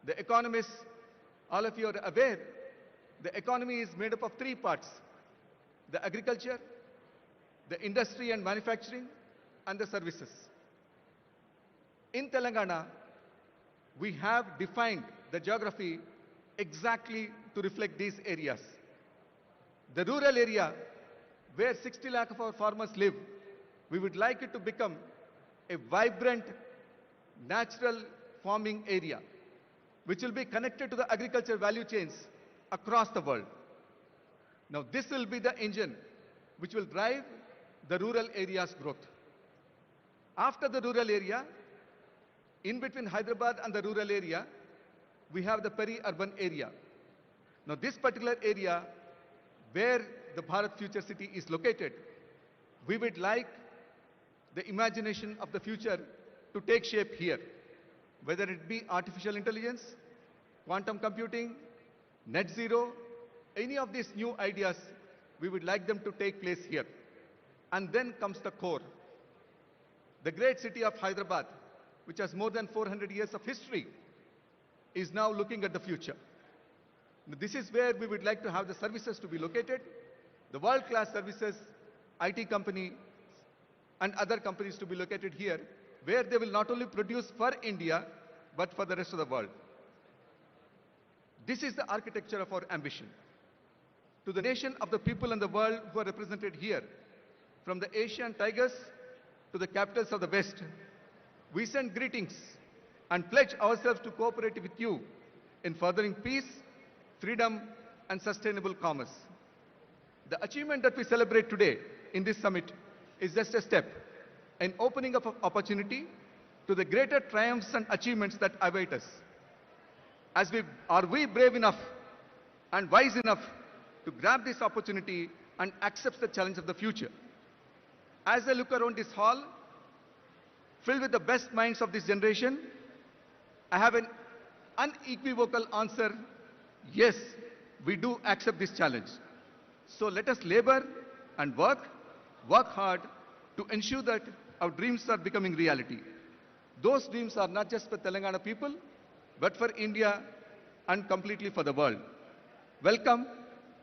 The economists, all of you are aware, the economy is made up of three parts: the agriculture, the industry and manufacturing, and the services. In Telangana, we have defined the geography exactly to reflect these areas. The rural area, where 60 lakh of our farmers live, we would like it to become a vibrant, natural farming area, which will be connected to the agriculture value chains across the world. Now, this will be the engine which will drive the rural area's growth. After the rural area, in between Hyderabad and the rural area, we have the peri-urban area. Now, this particular area, where the Bharat Future City is located, we would like the imagination of the future to take shape here, whether it be artificial intelligence, quantum computing, net zero, any of these new ideas, we would like them to take place here. And then comes the core. The great city of Hyderabad, which has more than 400 years of history, is now looking at the future. This is where we would like to have the services to be located, the world-class services, IT company, and other companies to be located here, where they will not only produce for India, but for the rest of the world. This is the architecture of our ambition. To the nation of the people in the world who are represented here, from the Asian tigers to the capitals of the West, we send greetings and pledge ourselves to cooperate with you in furthering peace, freedom, and sustainable commerce. The achievement that we celebrate today in this summit is just a step in opening up of opportunity to the greater triumphs and achievements that await us. Are we brave enough and wise enough to grab this opportunity and accept the challenge of the future? As I look around this hall, filled with the best minds of this generation, I have an unequivocal answer: yes, we do accept this challenge. So let us labor and work hard to ensure that our dreams are becoming reality. Those dreams are not just for Telangana people, but for India and completely for the world. Welcome,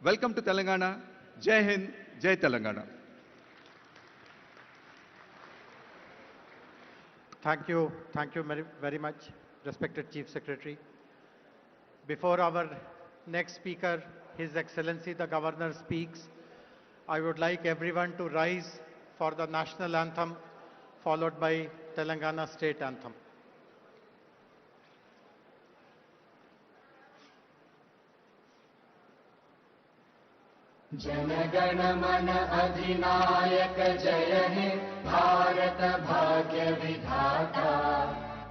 welcome to Telangana. Jai Hind, Jai Telangana. Thank you very much, respected Chief Secretary. Before our next speaker, His Excellency the Governor, speaks, I would like everyone to rise for the national anthem, followed by Telangana state anthem. जनगण मन अधिनायक जय हे भारत भाग्य विधाता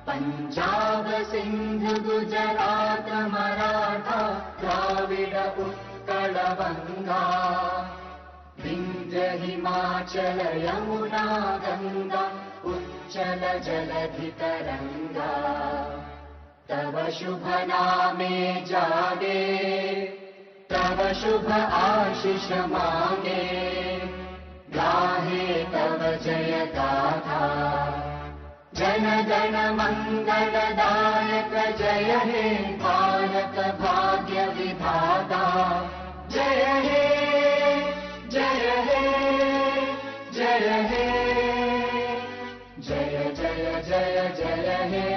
पंजाब सिंध गुजरात मराठा द्राविड उत्कल गंगा विंध्य हिमाचल यमुना गंगा उच्चल जलधि तरंगा तव शुभ नामे जागे तव शुभ आशीष मांगे गाहे तव जय गाथा जन गण मंगलदायक जय हे भारत भाग्य विधाता जय हे जय हे जय हे जय जय जय जय हे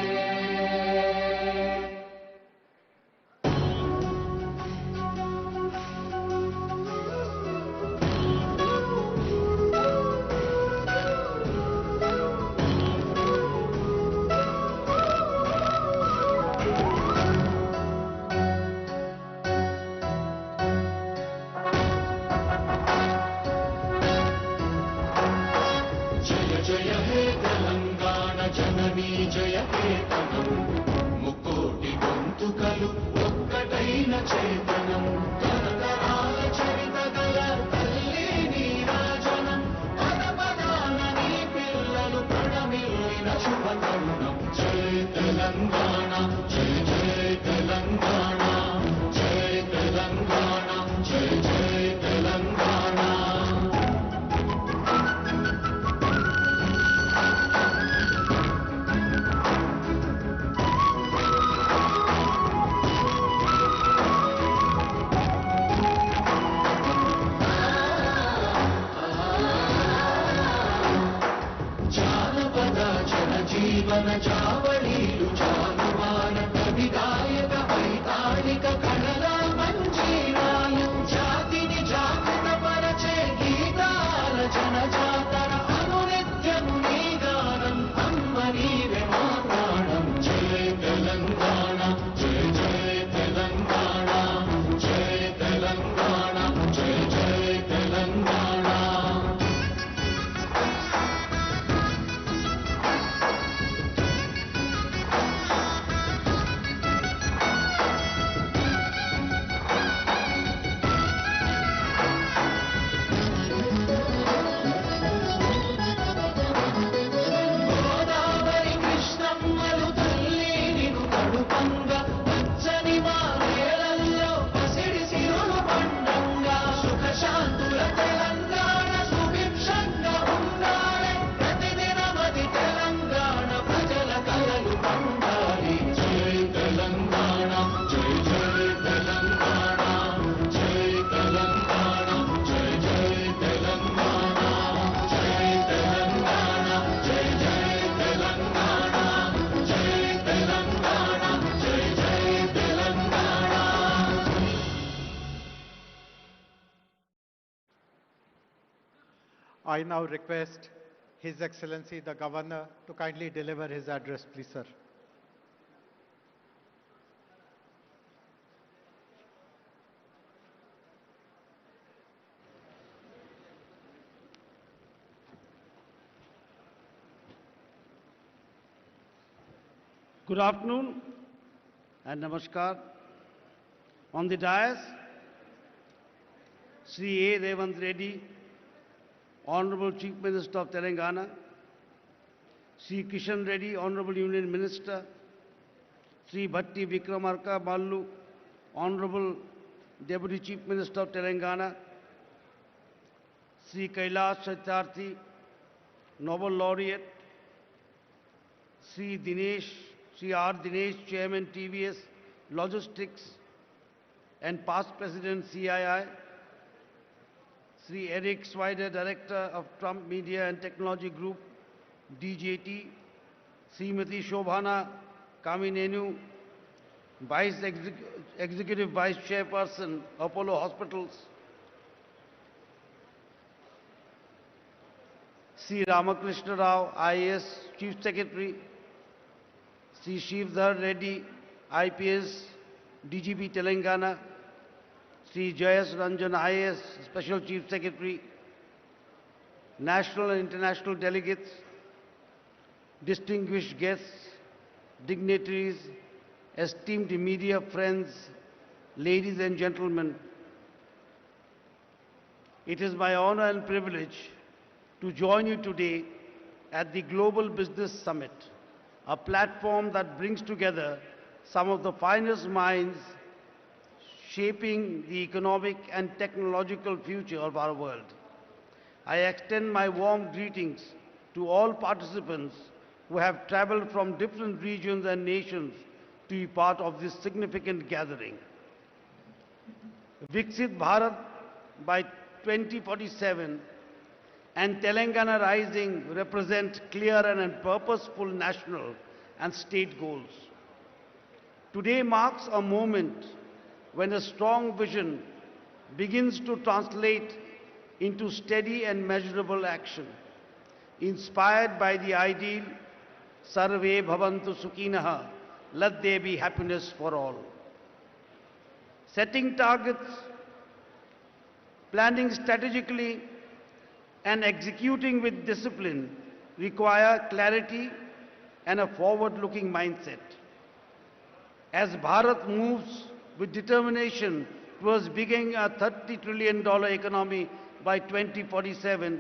జయ కేతనం ముకోటి గొంతుకలు ఒక్కటైన చేతనం తరతరాల చరిత గల తల్లి నీరాజనం పద పదాన నీ పిల్లలు ప్రణమిల్లిన శుభ తరుణం జయ తెలంగాణ జయ జయ తెలంగాణ జయ తెలంగాణ జయ జయ తెలంగాణ జీవన జావళీలు జానువాన కవి గాయక వైతాళిక కళల మంజీరాలు జాతిని జాగృత పరచే గీతాల జనజాతర అనునిత్యము నీ గానం అమ్మ నీవే మా ప్రాణం జయ తెలంగాణ జయ జయ తెలంగాణ జయ తెలంగాణ జయ జయ తెలంగాణ. గోదావరి కృష్ణమ్మలు తల్లి నిన్ను కడుపంగా పచ్చని మా నేలల్లో పసిడి సిరులు పండంగా సుఖశాంతుల తెలంగాణ సుభిక్షంగా ఉండాలి ప్రతిదినమది తెలంగాణ ప్రజల కలలు పండాలి జై తెలంగాణ జై జై తెలంగాణ జై తెలంగాణ జై జై తెలంగాణ జై తెలంగాణ జై జై తెలంగాణ జై తెలంగాణ జై జై Telangana. I now request His Excellency the Governor to kindly deliver his address, please, sir. Good afternoon and namaskar. On the dais, Sri A. Revanth Reddy, Honorable Chief Minister of Telangana, Sri Kishan Reddy, Honorable Union Minister, Sri Bhatti Vikramarka Mallu, Honorable Deputy Chief Minister of Telangana, Sri Kailash Satyarthi, Nobel Laureate, Sri R. Dinesh, Chairman TVS Logistics and past President CII, Sri Eric Swider, Director of Trump Media and Technology Group, DJT, Srimati Shobhana Kaminenu, Executive Vice Chairperson, Apollo Hospitals, Sri Ramakrishna Rao, IAS Chief Secretary, Sri Shivdhar Reddy, IPS, DGP Telangana, Sri Jayas Ranjan, IAS Special Chief Secretary, national and international delegates, distinguished guests, dignitaries, esteemed media friends, ladies and gentlemen, it is my honor and privilege to join you today at the Global Business Summit, a platform that brings together some of the finest minds shaping the economic and technological future of our world. I extend my warm greetings to all participants who have traveled from different regions and nations to be part of this significant gathering. Viksit Bharat by 2047 and Telangana Rising represent clear and purposeful national and state goals. Today marks a moment when a strong vision begins to translate into steady and measurable action, inspired by the ideal Sarve Bhavantu Sukhinaha, let there be happiness for all. Setting targets, planning strategically, and executing with discipline require clarity and a forward-looking mindset. As Bharat moves with determination towards becoming a $30 trillion economy by 2047,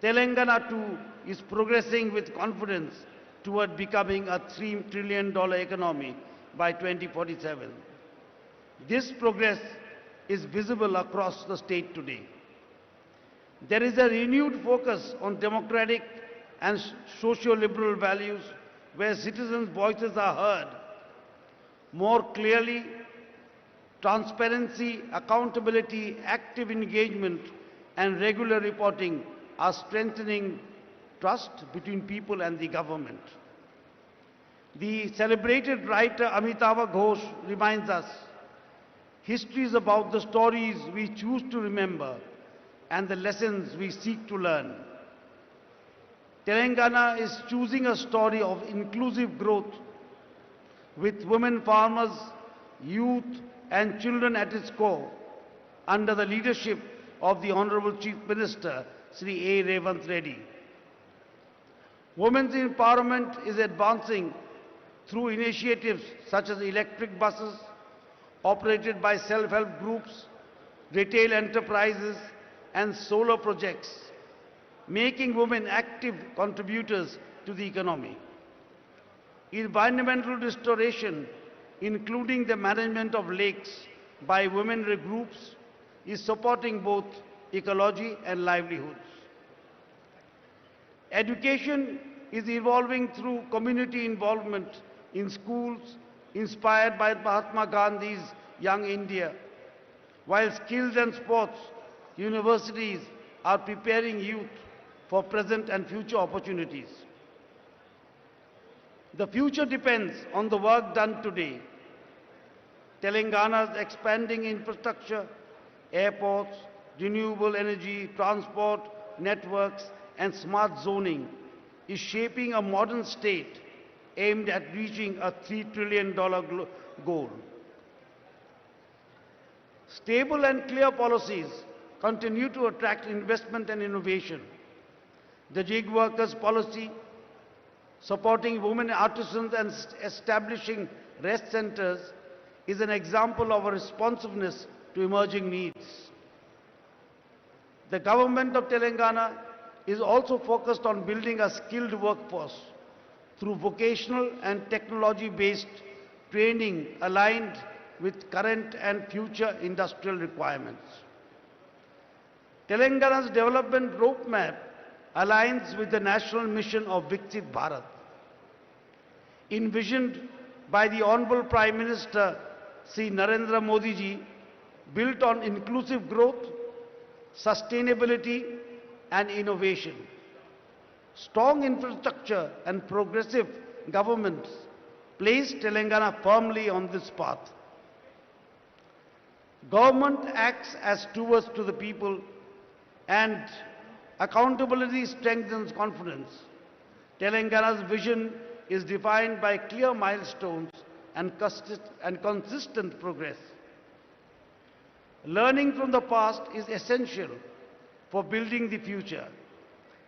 Telangana too is progressing with confidence toward becoming a $3 trillion economy by 2047. This progress is visible across the state today. There is a renewed focus on democratic and socio-liberal values where citizens' voices are heard more clearly. Transparency, accountability, active engagement, and regular reporting are strengthening trust between people and the government. The celebrated writer Amitabh Ghosh reminds us, history is about the stories we choose to remember and the lessons we seek to learn. Telangana is choosing a story of inclusive growth with women farmers, youth and children at its core under the leadership of the Honorable Chief Minister, Sri A. Revanth Reddy. Women's empowerment is advancing through initiatives such as electric buses operated by self-help groups, retail enterprises and solar projects, making women active contributors to the economy. Environmental restoration, including the management of lakes by women groups, is supporting both ecology and livelihoods. Education is evolving through community involvement in schools inspired by Mahatma Gandhi's Young India, while skills and sports universities are preparing youth for present and future opportunities. The future depends on the work done today. Telangana's expanding infrastructure, airports, renewable energy, transport, networks and smart zoning is shaping a modern state aimed at reaching a $3 trillion goal. Stable and clear policies continue to attract investment and innovation. The gig workers policy, supporting women artisans and establishing rest centers, is an example of a responsiveness to emerging needs. The government of Telangana is also focused on building a skilled workforce through vocational and technology-based training aligned with current and future industrial requirements. Telangana's development roadmap aligns with the national mission of Viksit Bharat, envisioned by the Honorable Prime Minister Sri Narendra Modi ji, built on inclusive growth, sustainability and innovation. Strong infrastructure and progressive governments place Telangana firmly on this path. Government acts as stewards to the people and accountability strengthens confidence. Telangana's vision is defined by clear milestones and consistent progress. Learning from the past is essential for building the future.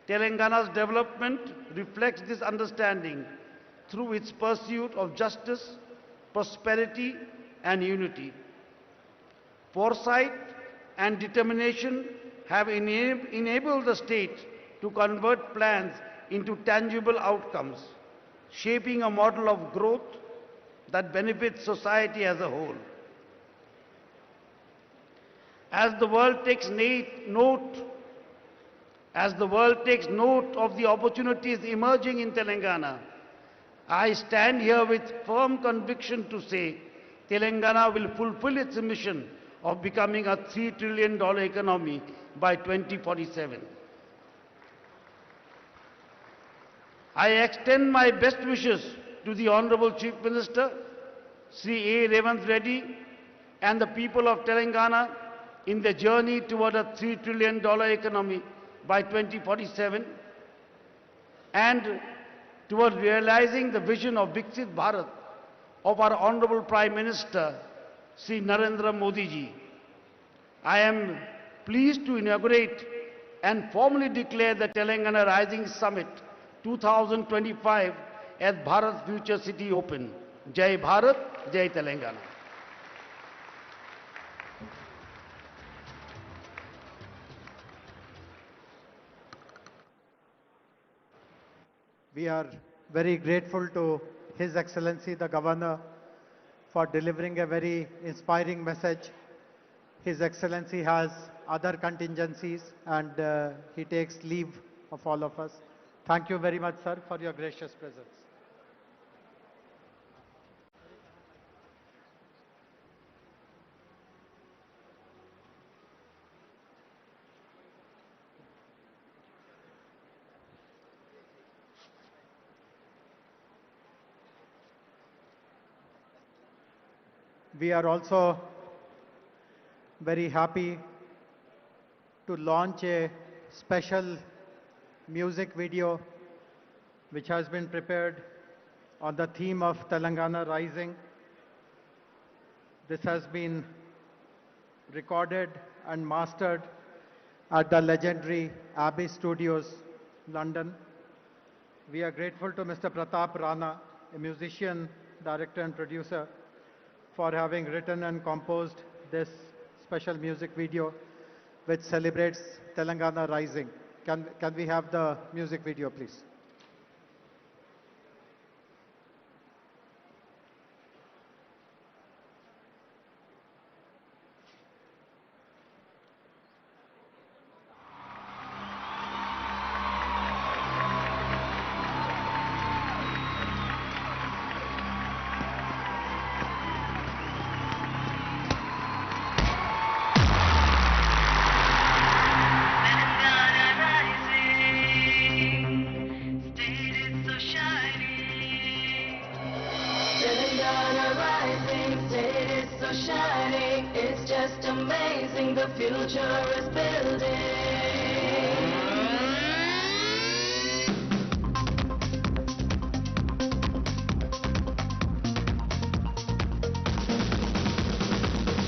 Telangana's development reflects this understanding through its pursuit of justice, prosperity and unity. Foresight and determination have enabled the state to convert plans into tangible outcomes, shaping a model of growth that benefits society as a whole. As the world takes note of the opportunities emerging in Telangana, I stand here with firm conviction to say Telangana will fulfill its mission of becoming a $3 trillion economy by 2047. I extend my best wishes to the Honorable Chief Minister, Sri A. Revanth Reddy, and the people of Telangana in the journey toward a $3 trillion economy by 2047 and toward realizing the vision of Viksit Bharat of our Honorable Prime Minister, Sri Narendra Modi ji. I am pleased to inaugurate and formally declare the Telangana Rising Summit 2025 as Bharat Future City Open. Jai Bharat, Jai Telangana. We are very grateful to His Excellency the Governor for delivering a very inspiring message. His Excellency has other contingencies and he takes leave of all of us. Thank you very much, sir, for your gracious presence. We are also very happy to launch a special music video which has been prepared on the theme of Telangana Rising. This has been recorded and mastered at the legendary Abbey Studios, London. We are grateful to Mr. Pratap Rana, a musician, director and producer, for having written and composed this special music video which celebrates Telangana Rising. Can we have the music video, please? Telangana rising, state is so shining. It's just amazing, the future is building.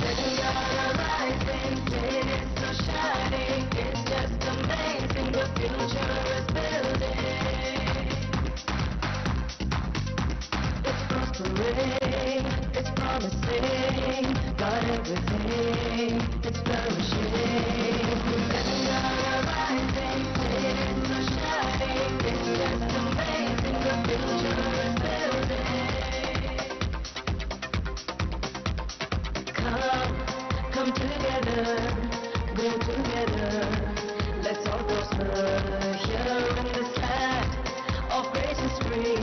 Telangana rising, state is so shining. It's just amazing, the future is building. It's prospering, it's promising, got everything, it's flourishing. Telangana rising, it's so shining, it's just amazing, the future is building. Come together, go together, let's all prosper here in this land of great history,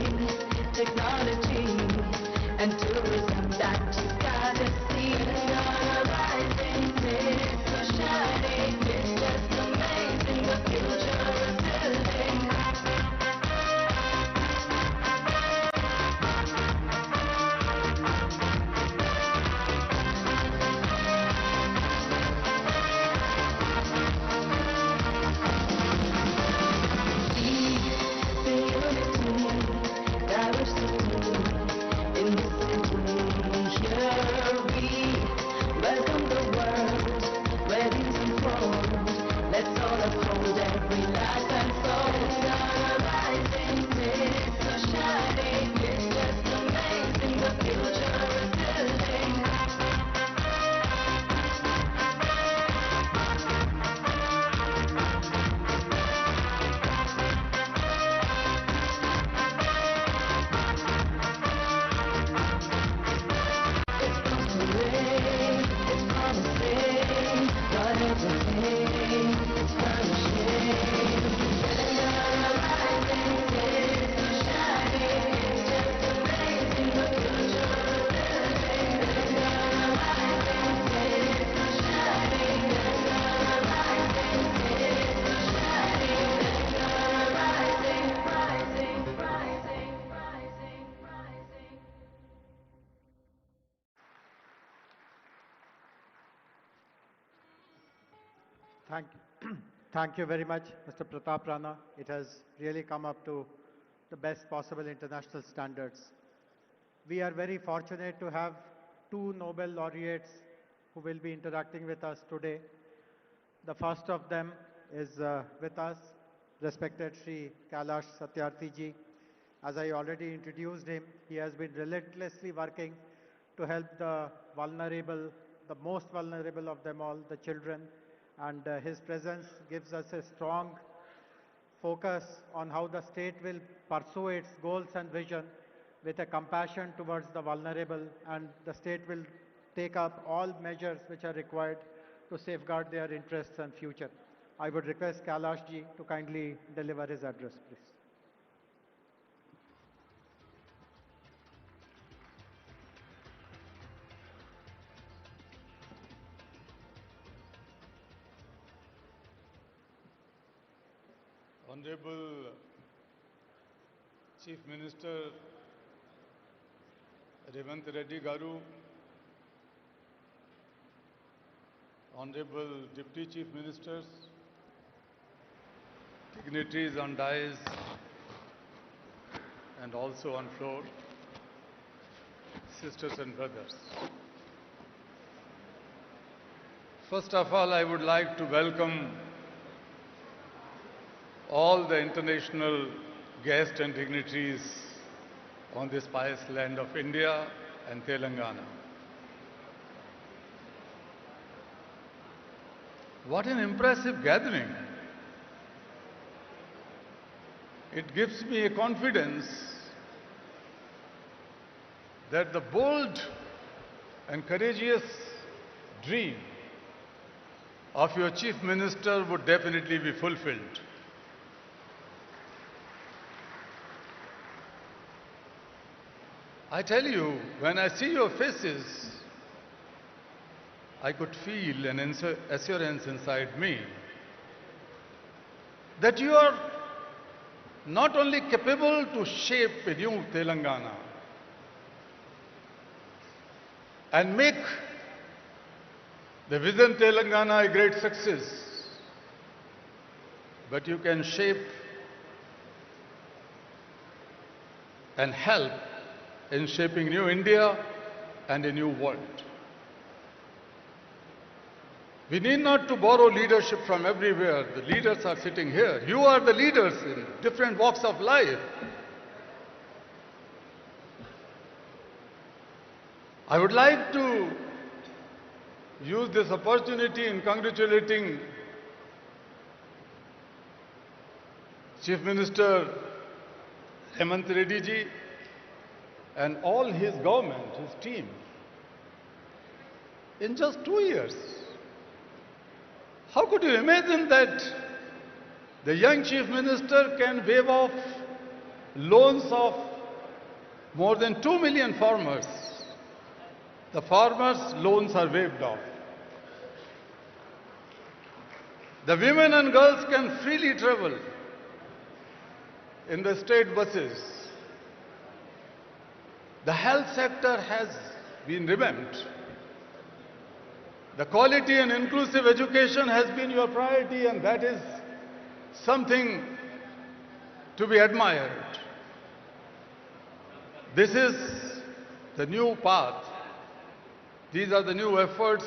technology, and tourism that you gotta see. Telangana rising, it's so shining, it's just amazing, the future is building. The unity, diversity in this city. Here we welcome the world where things unfold. Let's all uphold every life and soul. Telangana rising, it's so shining, it's just amazing, the future is building. It's prospering, it's promising, got everything, it's flourishing. Telangana rising, it's so shining, it's just amazing, the future is building. Telangana rising, it's so shining, Telangana rising, it's so shining, Telangana rising, rising, rising, rising, rising. Thank you very much, Mr. Pratap Rana. It has really come up to the best possible international standards. We are very fortunate to have two Nobel laureates who will be interacting with us today. The first of them is with us, respected Sri Kailash Satyarthi ji. As I already introduced him, he has been relentlessly working to help the vulnerable, the most vulnerable of them all, the children. And his presence gives us a strong focus on how the state will pursue its goals and vision with a compassion towards the vulnerable, and the state will take up all measures which are required to safeguard their interests and future. I would request Kailash ji to kindly deliver his address, please. Honorable Chief Minister Revanth Reddy Garu, Honorable Deputy Chief Ministers, dignitaries on dais and also on floor, sisters and brothers. First of all, I would like to welcome all the international guests and dignitaries on this pious land of India and Telangana. What an impressive gathering. It gives me a confidence that the bold and courageous dream of your Chief Minister would definitely be fulfilled. I tell you, when I see your faces, I could feel an assurance inside me that you are not only capable to shape a new Telangana and make the Vision Telangana a great success, but you can shape and help in shaping new India and a new world. We need not to borrow leadership from everywhere. The leaders are sitting here. You are the leaders in different walks of life. I would like to use this opportunity in congratulating Chief Minister Revanth Reddy ji and all his government, his team. In just 2 years, how could you imagine that the young Chief Minister can waive off loans of more than 2 million farmers? The farmers' loans are waived off. The women and girls can freely travel in the state buses. The health sector has been revamped. The quality and inclusive education has been your priority, and that is something to be admired. This is the new path. These are the new efforts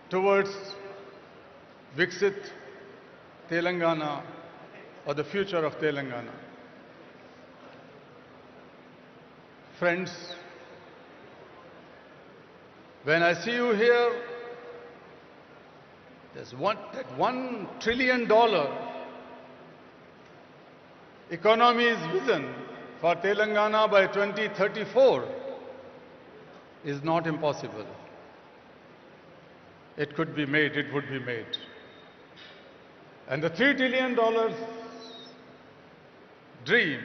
towards Viksit Telangana, or the future of Telangana. Friends, when I see you here, there's that $1 trillion economy's vision for Telangana by 2034 is not impossible. It could be made, it would be made. And the $3 trillion dream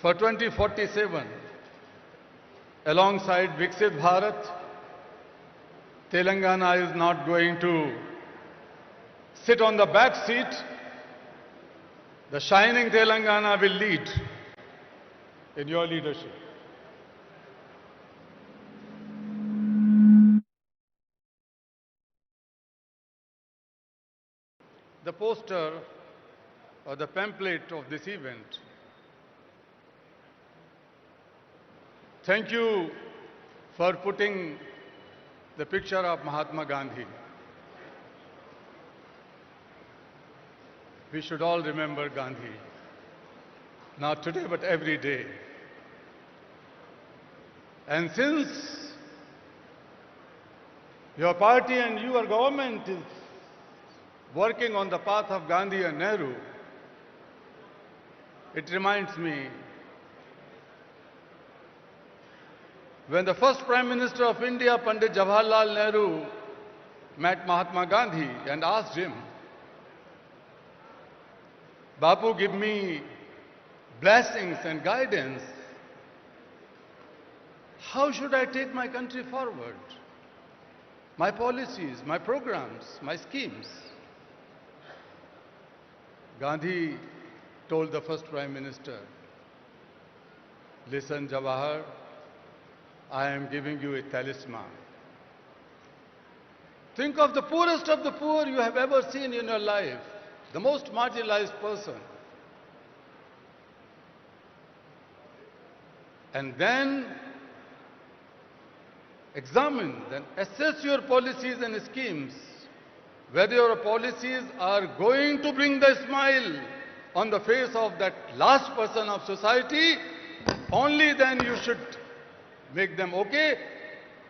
for 2047, alongside Viksit Bharat, Telangana is not going to sit on the back seat. The shining Telangana will lead in your leadership. The poster or the pamphlet of this event. Thank you for putting the picture of Mahatma Gandhi. We should all remember Gandhi, not today but every day. And since your party and your government is working on the path of Gandhi and Nehru, it reminds me when the first Prime Minister of India, Pandit Jawaharlal Nehru, met Mahatma Gandhi and asked him, Bapu, give me blessings and guidance. How should I take my country forward? My policies, my programs, my schemes. Gandhi told the first Prime Minister, listen, Jawahar, I am giving you a talisman. Think of the poorest of the poor you have ever seen in your life, the most marginalized person. And then examine, then assess your policies and schemes, whether your policies are going to bring the smile on the face of that last person of society. Only then you should make them okay.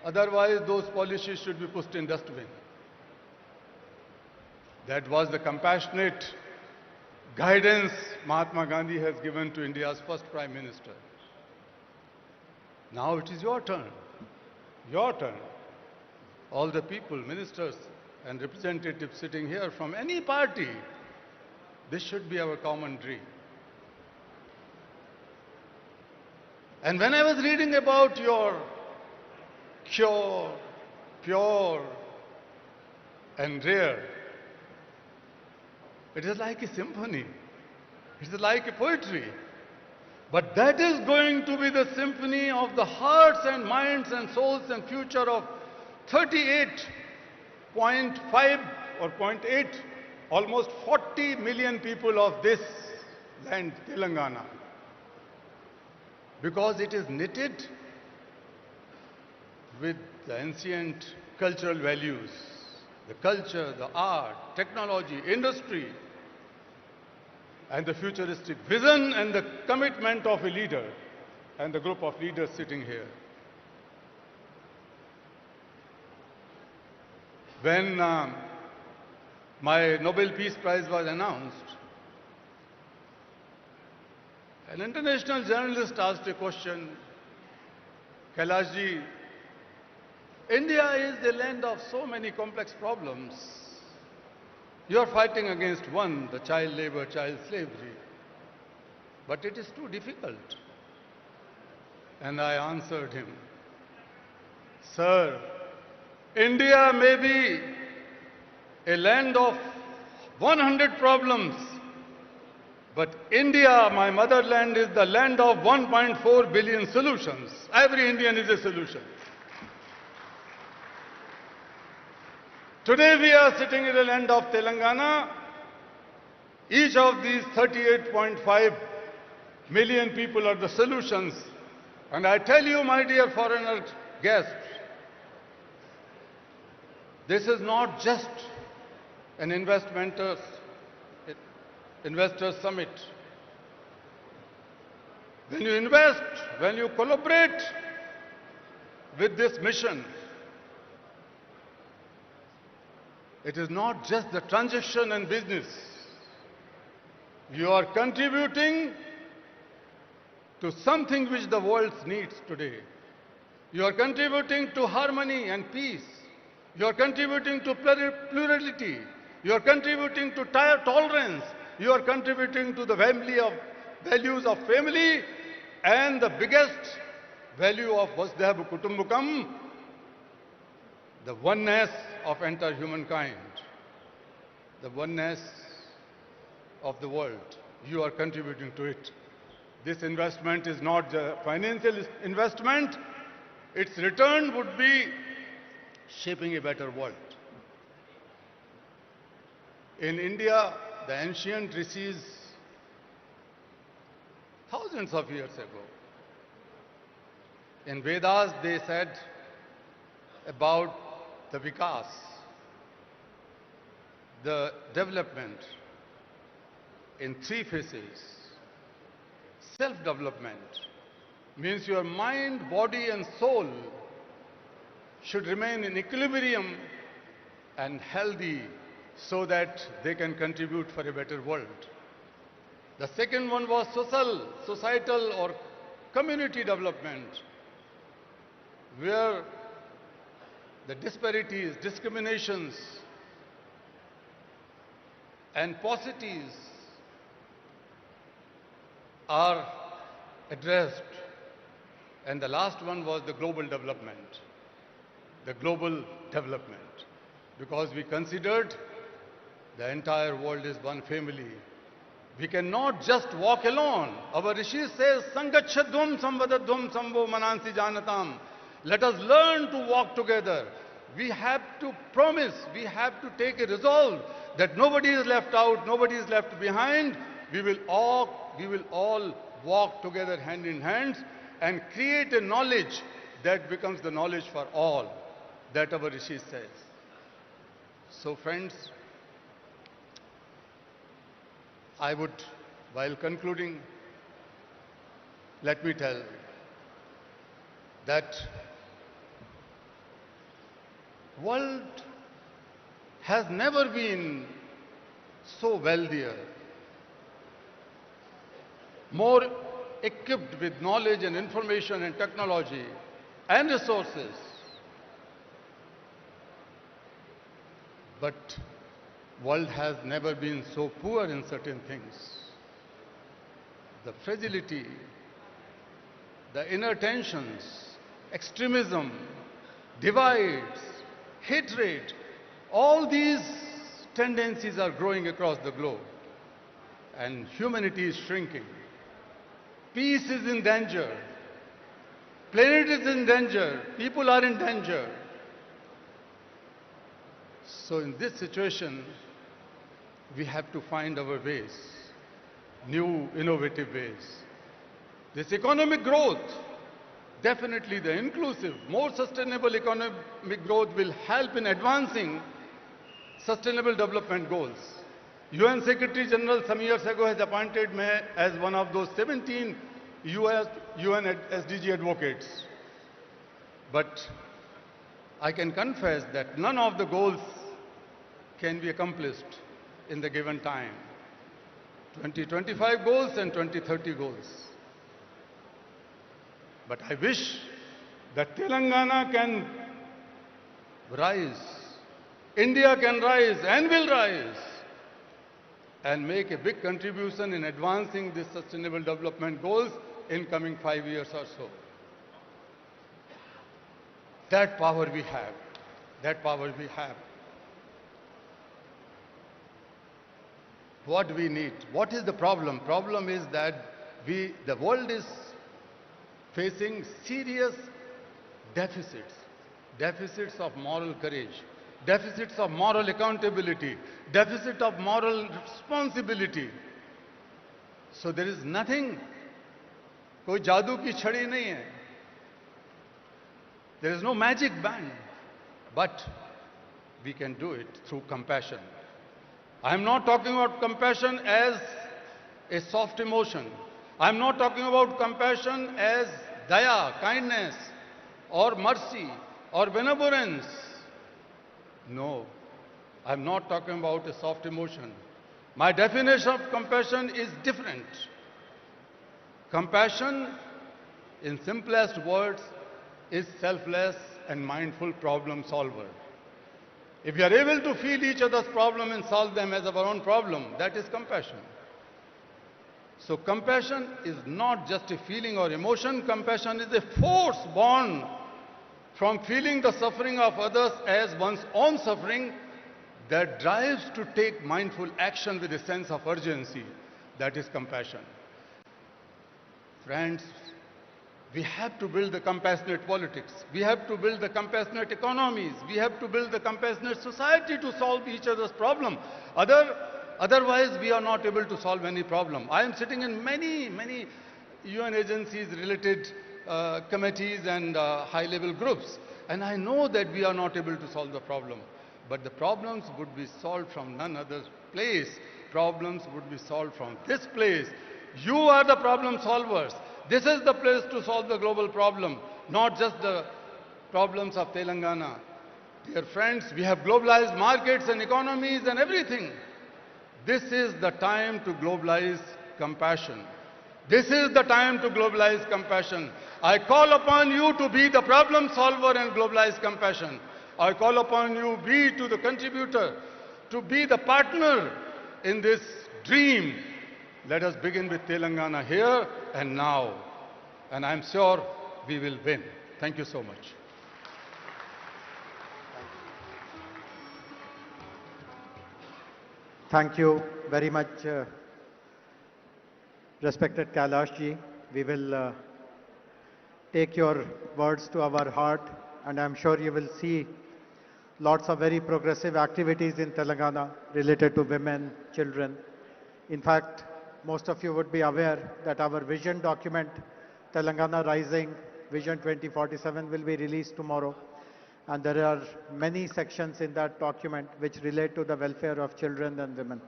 Otherwise, those policies should be pushed in dustbin. That was the compassionate guidance Mahatma Gandhi has given to India's first Prime Minister. Now it is your turn. Your turn. All the people, ministers and representatives sitting here from any party, this should be our common dream. And when I was reading about your pure and rare, it is like a symphony. It is like a poetry. But that is going to be the symphony of the hearts and minds and souls and future of 38.5 or 0.8, almost 40 million people of this land, Telangana. Because it is knitted with the ancient cultural values, the culture, the art, technology, industry, and the futuristic vision and the commitment of a leader and the group of leaders sitting here. When my Nobel Peace Prize was announced, an international journalist asked a question, Kailash ji, India is the land of so many complex problems. You are fighting against one, the child labor, child slavery. But it is too difficult. And I answered him, Sir, India may be a land of 100 problems, but India, my motherland, is the land of 1.4 billion solutions. Every Indian is a solution. Today we are sitting in the land of Telangana. Each of these 38.5 million people are the solutions. And I tell you, my dear foreigner guests, this is not just an investors summit. When you invest, when you collaborate with this mission, it is not just the transaction and business. You are contributing to something which the world needs today. You are contributing to harmony and peace. You are contributing to plurality. You are contributing to tolerance. You are contributing to the values of family and the biggest value of Vasudhaiva Kutumbakam, the oneness of entire humankind, the oneness of the world. You are contributing to it. This investment is not a financial investment. Its return would be shaping a better world. In India, the ancient rishis, thousands of years ago, in Vedas they said about the vikas, the development in three phases. Self-development means your mind, body and soul should remain in equilibrium and healthy so that they can contribute for a better world. The second one was societal or community development, where the disparities, discriminations, and paucities are addressed. And the last one was the global development. The global development. Because we considered the entire world is one family. We cannot just walk alone. Our Rishi says, Sangachadvam samvadadvam samvo manansi janatam. Let us learn to walk together. We have to promise, we have to take a resolve that nobody is left out, nobody is left behind. We will all walk together hand in hand and create a knowledge that becomes the knowledge for all, that our Rishi says. So friends, I would, while concluding, let me tell that world has never been so wealthier, more equipped with knowledge and information and technology and resources. But world has never been so poor in certain things. The fragility, the inner tensions, extremism, divides, hatred, all these tendencies are growing across the globe, and humanity is shrinking. Peace is in danger. Planet is in danger. People are in danger. So in this situation, we have to find our ways, new innovative ways. This economic growth, definitely the inclusive, more sustainable economic growth will help in advancing sustainable development goals. UN Secretary General some years ago has appointed me as one of those 17 UN SDG advocates. But I can confess that none of the goals can be accomplished in the given time. 2025 goals and 2030 goals. But I wish that Telangana can rise, India can rise and will rise, and make a big contribution in advancing these sustainable development goals in coming 5 years or so. That power we have. That power we have. What we need? What is the problem? Problem is that the world is facing serious deficits. Deficits of moral courage, deficits of moral accountability, deficit of moral responsibility. So there is nothing, koi jadoo ki chhadi nahi hai. There is no magic band, but we can do it through compassion. I am not talking about compassion as a soft emotion. I am not talking about compassion as daya, kindness, or mercy, or benevolence. No, I am not talking about a soft emotion. My definition of compassion is different. Compassion, in simplest words, is selfless and mindful problem solver. If we are able to feel each other's problem and solve them as our own problem, that is compassion. So compassion is not just a feeling or emotion. Compassion is a force born from feeling the suffering of others as one's own suffering that drives to take mindful action with a sense of urgency. That is compassion. Friends, we have to build the compassionate politics. We have to build the compassionate economies. We have to build the compassionate society to solve each other's problem. Otherwise, we are not able to solve any problem. I am sitting in many UN agencies, related committees and high-level groups, and I know that we are not able to solve the problem. But the problems would be solved from none other place. Problems would be solved from this place. You are the problem solvers. This is the place to solve the global problem, not just the problems of Telangana. Dear friends, we have globalized markets and economies and everything. This is the time to globalize compassion. This is the time to globalize compassion. I call upon you to be the problem solver and globalize compassion. I call upon you be to the contributor, to be the partner in this dream. Let us begin with Telangana here and now. And I'm sure we will win. Thank you so much. Thank you very much, respected Kailash ji. We will take your words to our heart, and I'm sure you will see lots of very progressive activities in Telangana related to women, children. In fact, most of you would be aware that our vision document, Telangana Rising Vision 2047, will be released tomorrow. And there are many sections in that document which relate to the welfare of children and women.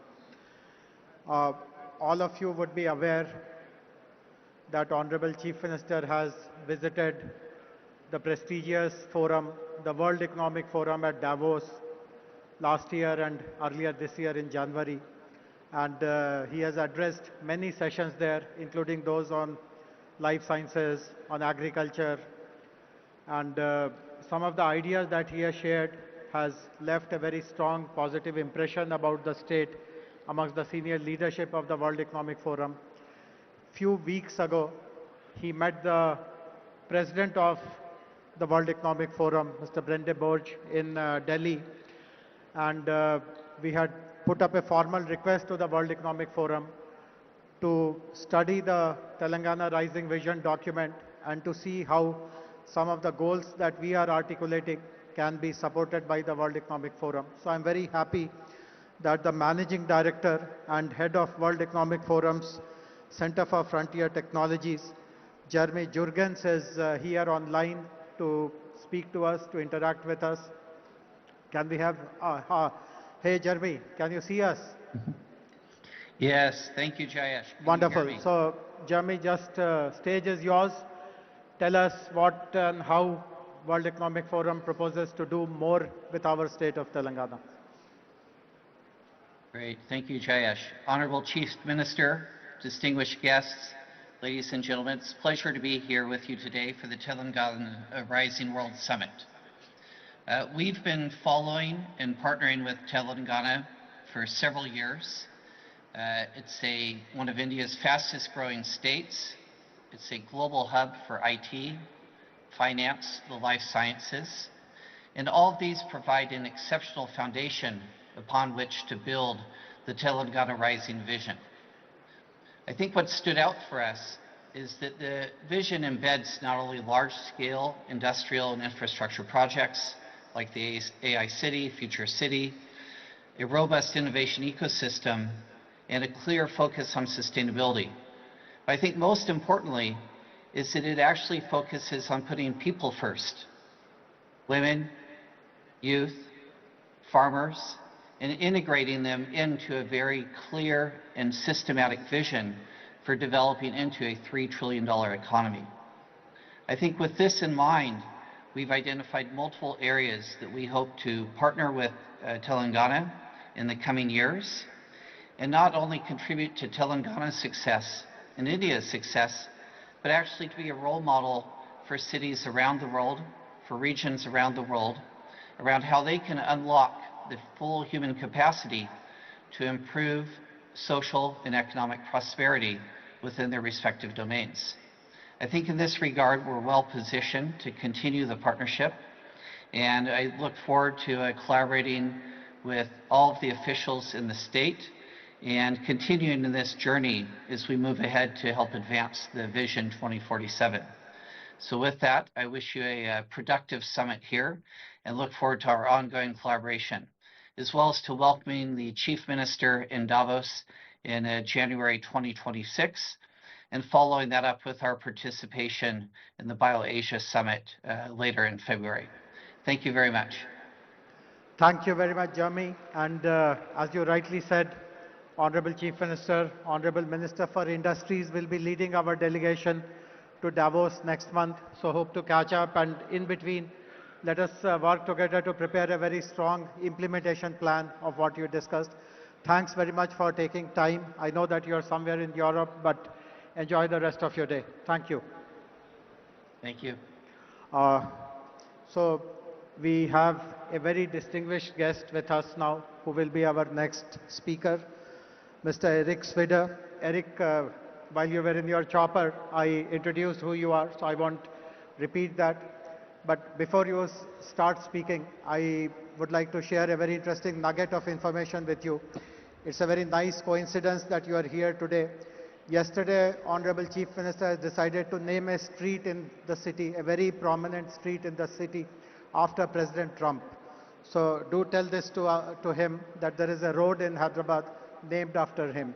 All of you would be aware that Honorable Chief Minister has visited the prestigious forum, the World Economic Forum at Davos last year and earlier this year in January. And he has addressed many sessions there, including those on life sciences, on agriculture. And some of the ideas that he has shared has left a very strong positive impression about the state amongst the senior leadership of the World Economic Forum. Few weeks ago, he met the president of the World Economic Forum, Mr. Brende Borge, in Delhi. And we had put up a formal request to the World Economic Forum to study the Telangana Rising Vision document and to see how some of the goals that we are articulating can be supported by the World Economic Forum. So I'm very happy that the Managing Director and Head of World Economic Forum's Center for Frontier Technologies, Jeremy Jurgens, is here online to speak to us, to interact with us. Can we have, hey Jeremy, can you see us? Yes, thank you, Jayesh. Can Wonderful. You hear me? So Jeremy, just stage is yours. Tell us what and how World Economic Forum proposes to do more with our state of Telangana. Great, thank you, Jayesh. Honorable Chief Minister, distinguished guests, ladies and gentlemen, it's a pleasure to be here with you today for the Telangana Rising World Summit. We've been following and partnering with Telangana for several years. It's one of India's fastest growing states. It's a global hub for IT, finance, the life sciences, and all of these provide an exceptional foundation upon which to build the Telangana Rising Vision. I think what stood out for us is that the vision embeds not only large-scale industrial and infrastructure projects like the AI City, Future City, a robust innovation ecosystem, and a clear focus on sustainability. But I think most importantly is that it actually focuses on putting people first. Women, youth, farmers, and integrating them into a very clear and systematic vision for developing into a $3 trillion economy. I think with this in mind, we've identified multiple areas that we hope to partner with Telangana in the coming years, and not only contribute to Telangana's success and India's success, but actually to be a role model for cities around the world, for regions around the world, around how they can unlock the full human capacity to improve social and economic prosperity within their respective domains. I think in this regard, we're well positioned to continue the partnership, and I look forward to collaborating with all of the officials in the state and continuing in this journey as we move ahead to help advance the Vision 2047. So with that, I wish you a productive summit here and look forward to our ongoing collaboration, as well as to welcoming the Chief Minister in Davos in January 2026, and following that up with our participation in the BioAsia Summit later in February. Thank you very much. Thank you very much, Jeremy. And as you rightly said, Honorable Chief Minister, Honorable Minister for Industries will be leading our delegation to Davos next month. So hope to catch up, and in between, let us work together to prepare a very strong implementation plan of what you discussed. Thanks very much for taking time. I know that you're somewhere in Europe, but enjoy the rest of your day. Thank you. Thank you. So we have a very distinguished guest with us now, who will be our next speaker, Mr. Eric Swider. Eric, while you were in your chopper, I introduced who you are, so I won't repeat that. But before you start speaking, I would like to share a very interesting nugget of information with you. It's a very nice coincidence that you are here today. Yesterday, Honorable Chief Minister has decided to name a street in the city, a very prominent street in the city, after President Trump. So do tell this to him that there is a road in Hyderabad named after him.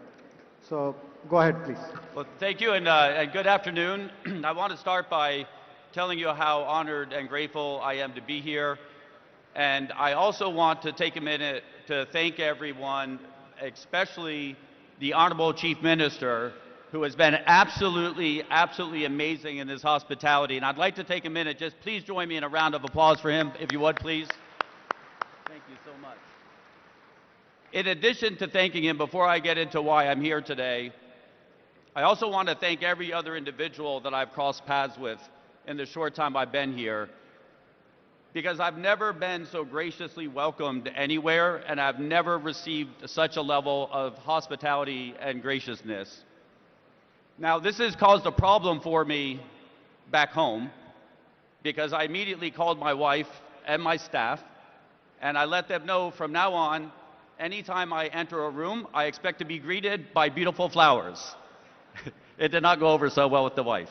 So go ahead, please. Well, thank you and good afternoon. I want to start by telling you how honored and grateful I am to be here. And I also want to take a minute to thank everyone, especially the Honorable Chief Minister, who has been absolutely amazing in his hospitality. And I'd like to take a minute, just please join me in a round of applause for him, if you would, please. Thank you so much. In addition to thanking him, before I get into why I'm here today, I also want to thank every other individual that I've crossed paths with in the short time I've been here, because I've never been so graciously welcomed anywhere, and I've never received such a level of hospitality and graciousness. Now, this has caused a problem for me back home, because I immediately called my wife and my staff, and I let them know from now on, anytime I enter a room, I expect to be greeted by beautiful flowers. It did not go over so well with the wife.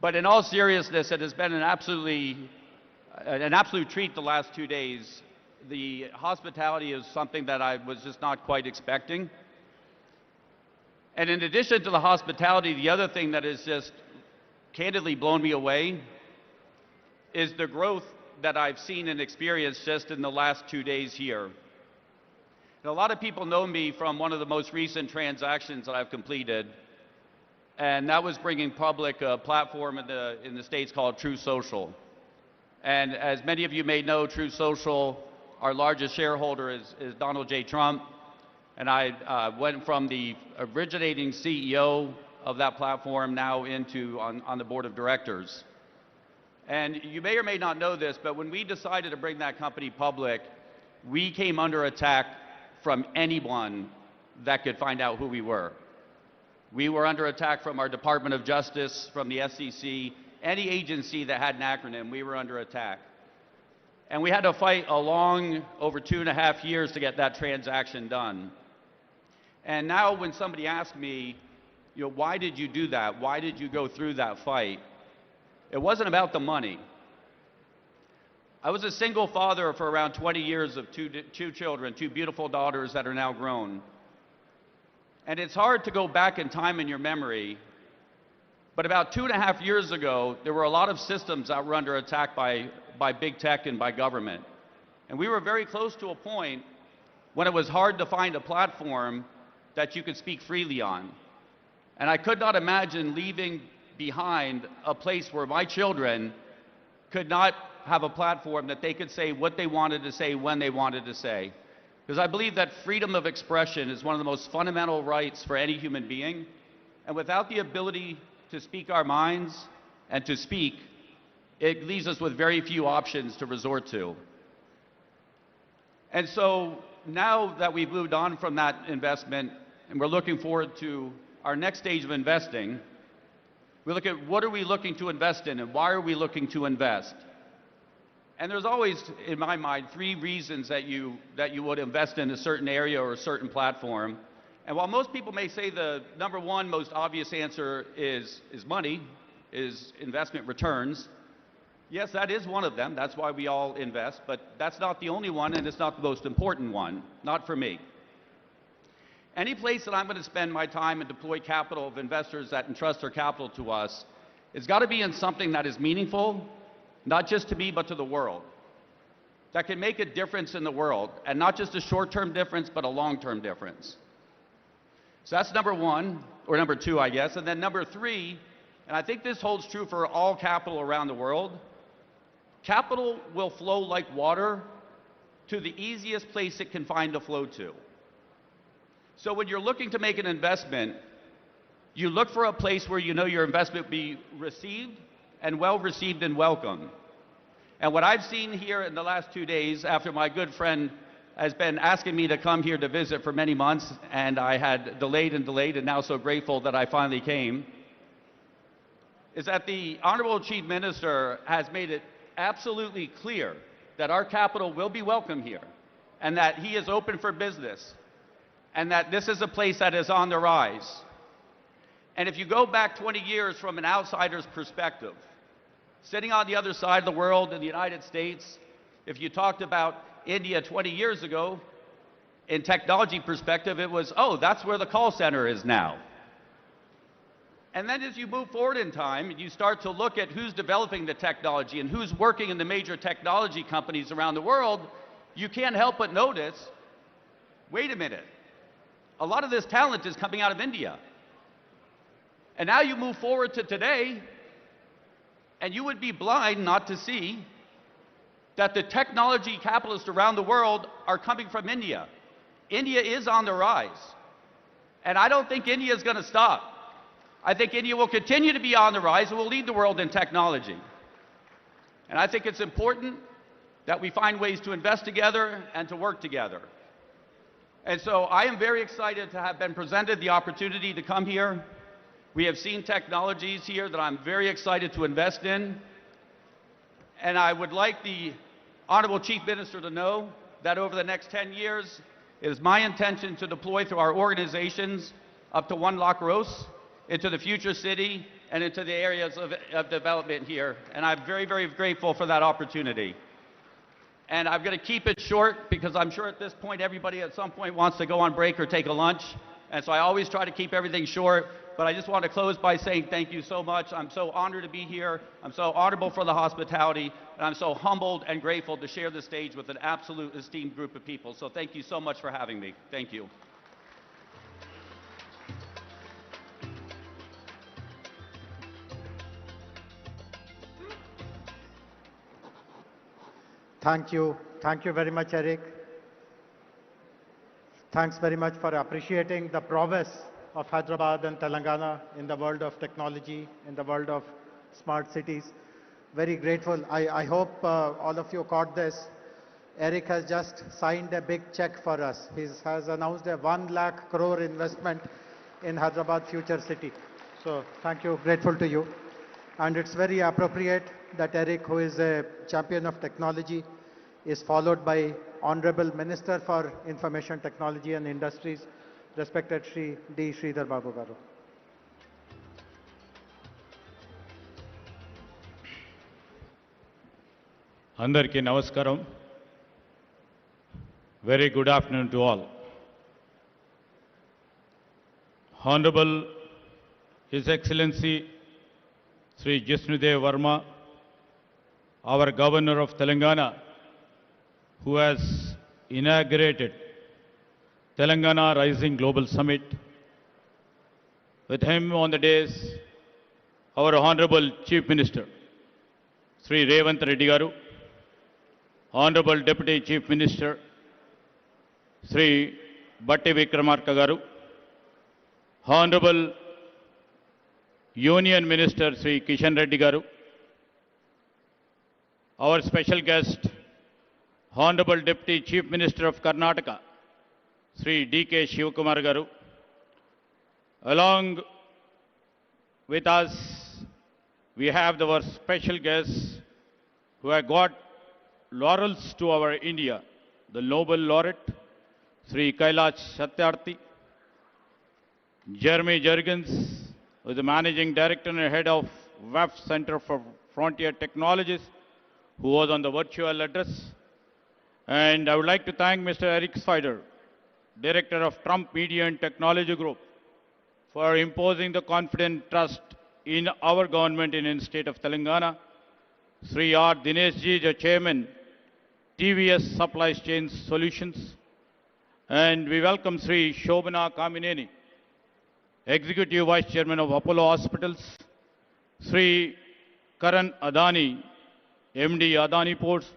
But in all seriousness, it has been an absolute treat the last 2 days. The hospitality is something that I was just not quite expecting. And in addition to the hospitality, the other thing that has just candidly blown me away is the growth that I've seen and experienced just in the last 2 days here. And a lot of people know me from one of the most recent transactions that I've completed, and that was bringing public a platform in the States called True Social. And as many of you may know, True Social, our largest shareholder is Donald J. Trump, and I went from the originating CEO of that platform now into on the board of directors. And you may or may not know this, but when we decided to bring that company public, we came under attack from anyone that could find out who we were. We were under attack from our Department of Justice, from the SEC, any agency that had an acronym, we were under attack. And we had to fight over 2.5 years to get that transaction done. And now when somebody asks me, why did you do that? Why did you go through that fight? It wasn't about the money. I was a single father for around 20 years of two children, 2 beautiful daughters that are now grown. And it's hard to go back in time in your memory, but about 2.5 years ago, there were a lot of systems that were under attack by big tech and by government. And we were very close to a point when it was hard to find a platform that you could speak freely on. And I could not imagine leaving behind a place where my children could not have a platform that they could say what they wanted to say when they wanted to say. Because I believe that freedom of expression is one of the most fundamental rights for any human being. And without the ability to speak our minds and to speak, it leaves us with very few options to resort to. And so now that we've moved on from that investment and we're looking forward to our next stage of investing, we look at what are we looking to invest in and why are we looking to invest? And there's always, in my mind, 3 reasons that you would invest in a certain area or a certain platform. And while most people may say the number 1 most obvious answer is money, is investment returns, yes, that is one of them. That's why we all invest, but that's not the only one, and it's not the most important one, not for me. Any place that I'm going to spend my time and deploy capital of investors that entrust their capital to us, it's got to be in something that is meaningful, not just to me, but to the world, that can make a difference in the world, and not just a short-term difference, but a long-term difference. So that's number 1, or number 2, I guess. And then number 3, and I think this holds true for all capital around the world, capital will flow like water to the easiest place it can find to flow to. So when you're looking to make an investment, you look for a place where you know your investment will be received and well received and welcome. And what I've seen here in the last 2 days, after my good friend has been asking me to come here to visit for many months, and I had delayed and now so grateful that I finally came, is that the Honorable Chief Minister has made it absolutely clear that our capital will be welcome here, and that he is open for business, and that this is a place that is on the rise. And if you go back 20 years from an outsider's perspective, sitting on the other side of the world in the United States, If you talked about India 20 years ago, in technology perspective, it was, oh, that's where the call center is now. And then as you move forward in time, you start to look at who's developing the technology and who's working in the major technology companies around the world, you can't help but notice, wait a minute, a lot of this talent is coming out of India. And now you move forward to today, and you would be blind not to see that the technology capitalists around the world are coming from India. India is on the rise. And I don't think India is going to stop. I think India will continue to be on the rise and will lead the world in technology. And I think it's important that we find ways to invest together and to work together. And so I am very excited to have been presented the opportunity to come here. We have seen technologies here that I'm very excited to invest in. And I would like the Honorable Chief Minister to know that over the next 10 years, it is my intention to deploy through our organizations up to 1 lakh crores into the future city and into the areas of development here. And I'm very, very grateful for that opportunity. And I'm going to keep it short because I'm sure at this point everybody at some point wants to go on break or take a lunch. And so I always try to keep everything short. But I just want to close by saying thank you so much. I'm so honored to be here. I'm so honorable for the hospitality. And I'm so humbled and grateful to share the stage with an absolute esteemed group of people. So thank you so much for having me. Thank you. Thank you. Thank you very much, Eric. Thanks very much for appreciating the prowess of Hyderabad and Telangana in the world of technology, in the world of smart cities. Very grateful. I hope all of you caught this. Eric has just signed a big check for us. He has announced a 1 lakh crore investment in Hyderabad Future City. So thank you, grateful to you. And it's very appropriate that Eric, who is a champion of technology, is followed by Honorable Minister for Information Technology and Industries, respected Shri D. Sridhar Babu Garu. Andarki namaskaram. Very good afternoon to all. Honorable His Excellency Sri Jishnudev Verma, our Governor of Telangana, who has inaugurated Telangana Rising Global Summit. With him on the days, our Honorable Chief Minister, Sri Revanth Reddy Garu, Honorable Deputy Chief Minister, Sri Batti Vikramarka Garu, Honorable Union Minister Sri Kishan Reddy Garu, our special guest, Honorable Deputy Chief Minister of Karnataka, Sri D.K. Shivakumar Garu, along with us, we have our special guests who have got laurels to our India, the Nobel laureate, Sri Kailash Satyarthi, Jeremy Jurgens, who is the Managing Director and Head of WEF Center for Frontier Technologies, who was on the virtual address. And I would like to thank Mr. Eric Spider, Director of Trump Media and Technology Group, for imposing the confident trust in our government in the state of Telangana. Sri R. Dineshji, the Chairman, TVS Supply Chain Solutions. And we welcome Sri Shobhana Kamineni, Executive Vice Chairman of Apollo Hospitals. Sri Karan Adani, MD Adani Ports.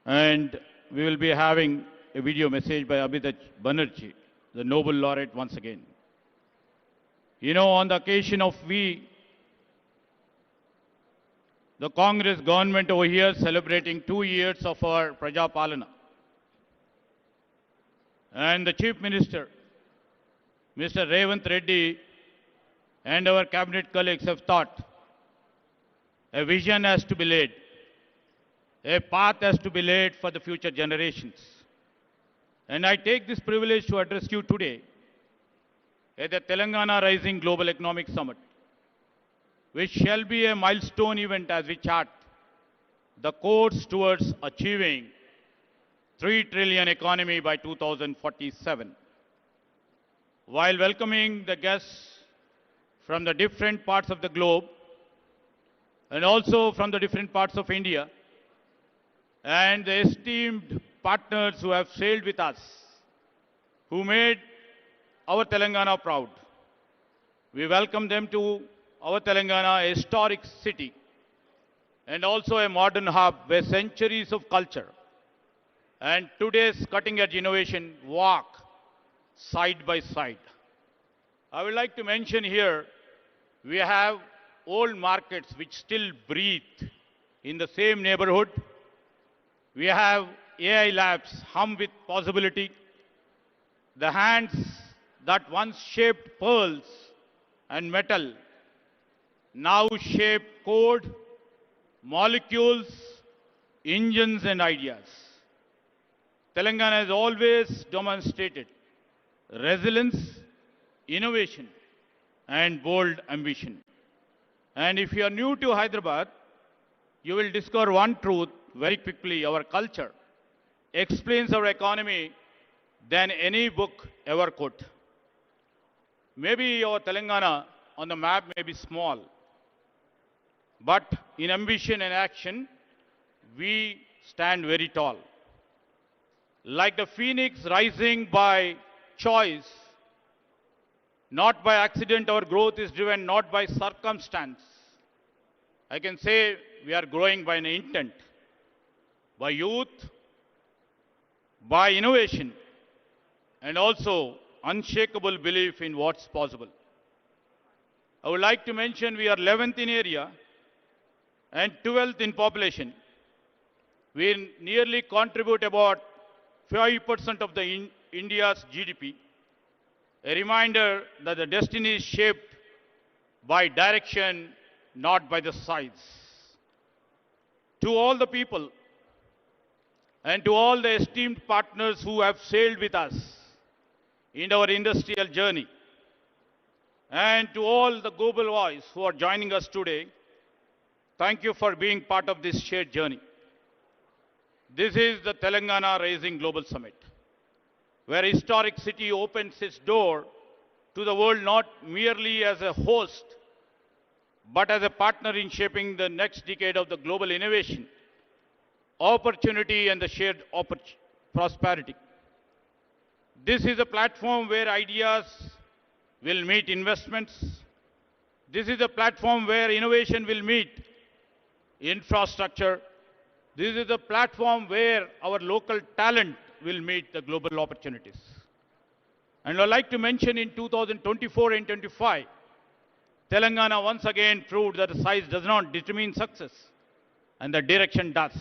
And we will be having a video message by Abhijit Banerjee, the Nobel laureate once again. You know, on the occasion of the Congress government over here celebrating 2 years of our Praja Palana. And the Chief Minister, Mr. Revanth Reddy, and our cabinet colleagues have thought a vision has to be laid. A path has to be laid for the future generations. And I take this privilege to address you today at the Telangana Rising Global Economic Summit, which shall be a milestone event as we chart the course towards achieving 3 trillion economy by 2047. While welcoming the guests from the different parts of the globe and also from the different parts of India and the esteemed partners who have sailed with us, who made our Telangana proud. We welcome them to our Telangana, a historic city and also a modern hub where centuries of culture and today's cutting-edge innovation walk side by side. I would like to mention here, we have old markets which still breathe in the same neighborhood. We have AI labs hum with possibility. The hands that once shaped pearls and metal now shape code, molecules, engines and ideas. Telangana has always demonstrated resilience, innovation and bold ambition. And if you are new to Hyderabad, you will discover one truth very quickly. Our culture explains our economy than any book ever could. Maybe our Telangana on the map may be small, but in ambition and action, we stand very tall. Like the phoenix rising by choice, not by accident, our growth is driven not by circumstance. I can say we are growing by an intent, by youth, by innovation, and also unshakable belief in what's possible. I would like to mention we are 11th in area and 12th in population. We nearly contribute about 5% of the India's GDP. A reminder that the destiny is shaped by direction, not by the size. To all the people and to all the esteemed partners who have sailed with us in our industrial journey, and to all the global voice who are joining us today, thank you for being part of this shared journey. This is the Telangana Rising Global Summit, where a historic city opens its door to the world not merely as a host, but as a partner in shaping the next decade of the global innovation, opportunity and the shared prosperity. This is a platform where ideas will meet investments. This is a platform where innovation will meet infrastructure. This is a platform where our local talent will meet the global opportunities. And I'd like to mention in 2024 and 25, Telangana once again proved that the size does not determine success, and the direction does.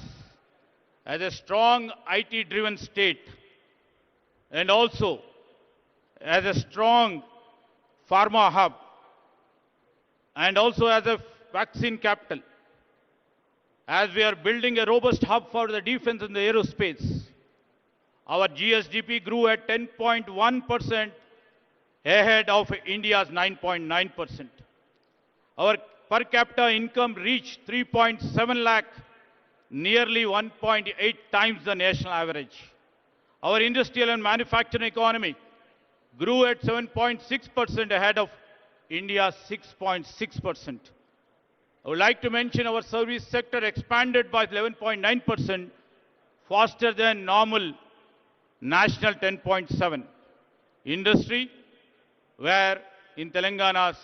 As a strong IT-driven state, and also as a strong pharma hub, and also as a vaccine capital, as we are building a robust hub for the defense and the aerospace, our GSDP grew at 10.1% ahead of India's 9.9%. Our per capita income reached 3.7 lakh, nearly 1.8 times the national average. Our industrial and manufacturing economy grew at 7.6% ahead of India's 6.6%. I would like to mention our service sector expanded by 11.9%, faster than normal national 10.7. Industry, where in Telangana's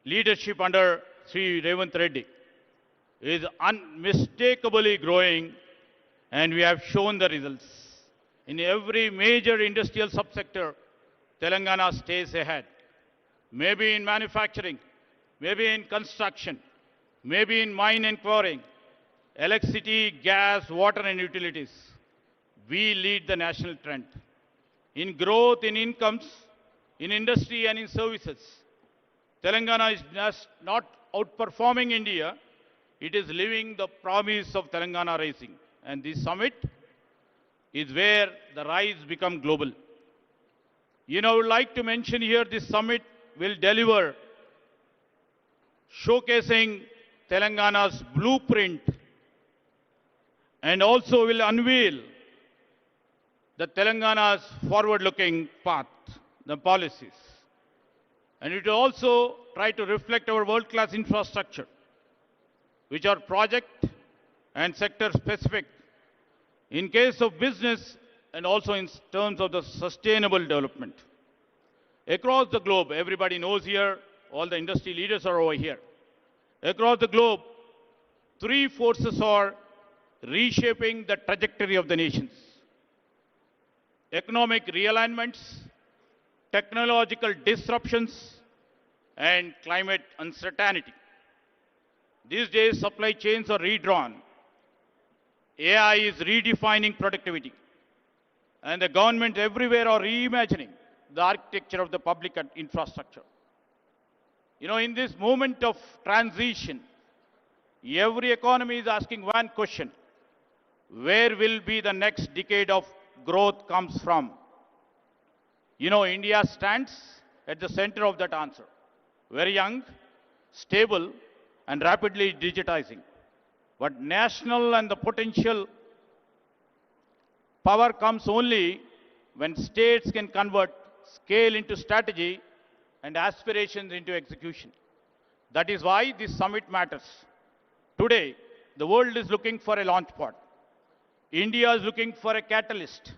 leadership under Sri Revanth Reddy, is unmistakably growing, and we have shown the results. In every major industrial subsector, Telangana stays ahead. Maybe in manufacturing, maybe in construction, maybe in mine and quarrying, electricity, gas, water and utilities. We lead the national trend. In growth, in incomes, in industry and in services, Telangana is just not outperforming India, it is living the promise of Telangana Rising. And this summit is where the rise become global. You know, I would like to mention here this summit will deliver showcasing Telangana's blueprint and also will unveil the Telangana's forward-looking path, the policies. And it will also try to reflect our world-class infrastructure, which are project and sector specific in case of business and also in terms of the sustainable development. Across the globe, everybody knows here, all the industry leaders are over here. Across the globe, three forces are reshaping the trajectory of the nations: economic realignments, technological disruptions, and climate uncertainty. These days, supply chains are redrawn. AI is redefining productivity. And the government everywhere are reimagining the architecture of the public infrastructure. You know, in this moment of transition, every economy is asking one question: where will be the next decade of growth comes from? You know, India stands at the center of that answer. Very young, stable, and rapidly digitizing. But national and the potential power comes only when states can convert scale into strategy and aspirations into execution. That is why this summit matters. Today, the world is looking for a launch pad. India is looking for a catalyst.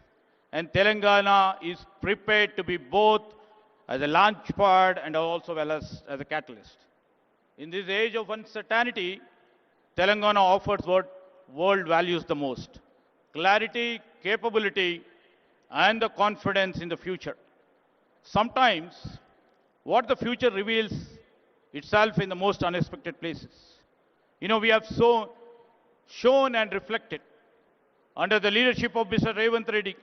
And Telangana is prepared to be both as a launch pad and also as a catalyst. In this age of uncertainty, Telangana offers what world values the most: clarity, capability, and the confidence in the future. Sometimes, what the future reveals itself in the most unexpected places. You know, we have shown and reflected under the leadership of Mr. Revanth Reddy.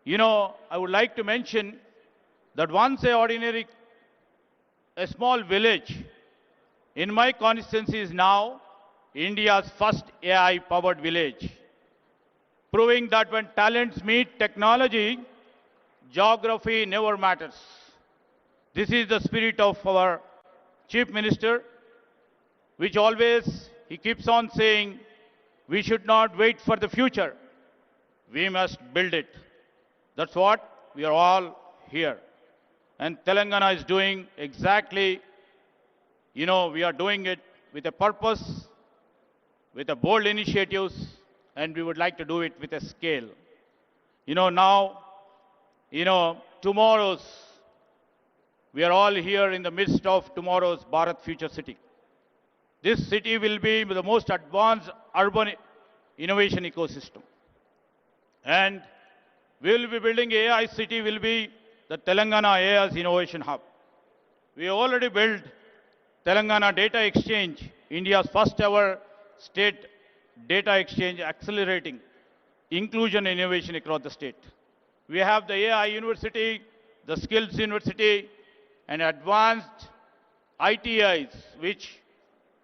You know, I would like to mention that once a small village in my constituency is now India's first AI-powered village, proving that when talents meet technology, geography never matters. This is the spirit of our Chief Minister, which always he keeps on saying, we should not wait for the future. We must build it. That's what we are all here. And Telangana is doing exactly, you know, we are doing it with a purpose, with a bold initiatives, and we would like to do it with a scale. You know, now, we are all here in the midst of tomorrow's Bharat Future City. This city will be the most advanced urban innovation ecosystem. And we will be building AI city, will be the Telangana AI's Innovation Hub. We already built Telangana Data Exchange, India's first ever state data exchange, accelerating inclusion and innovation across the state. We have the AI University, the Skills University, and advanced ITIs, which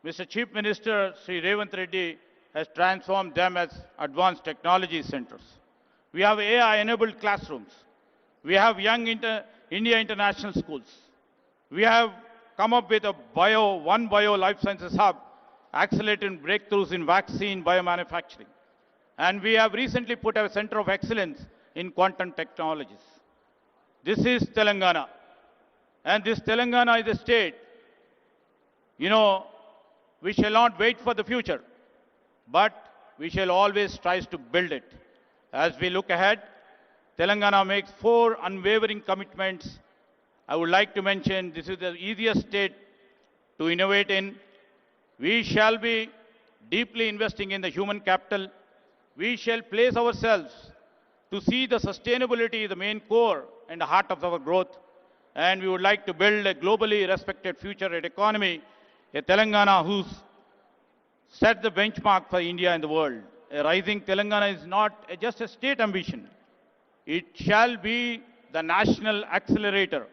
Mr. Chief Minister Sri Revanth Reddy has transformed them as advanced technology centers. We have AI-enabled classrooms. We have Young India International Schools. We have come up with a One Bio Life Sciences Hub, accelerating breakthroughs in vaccine biomanufacturing. And we have recently put a center of excellence in quantum technologies. This is Telangana. And this Telangana is a state, you know, we shall not wait for the future, but we shall always try to build it. As we look ahead, Telangana makes 4 unwavering commitments. I would like to mention this is the easiest state to innovate in. We shall be deeply investing in the human capital. We shall place ourselves to see the sustainability, the main core and the heart of our growth. And we would like to build a globally respected future economy, a Telangana who's set the benchmark for India and the world. A rising Telangana is not just a state ambition. It shall be the national accelerator,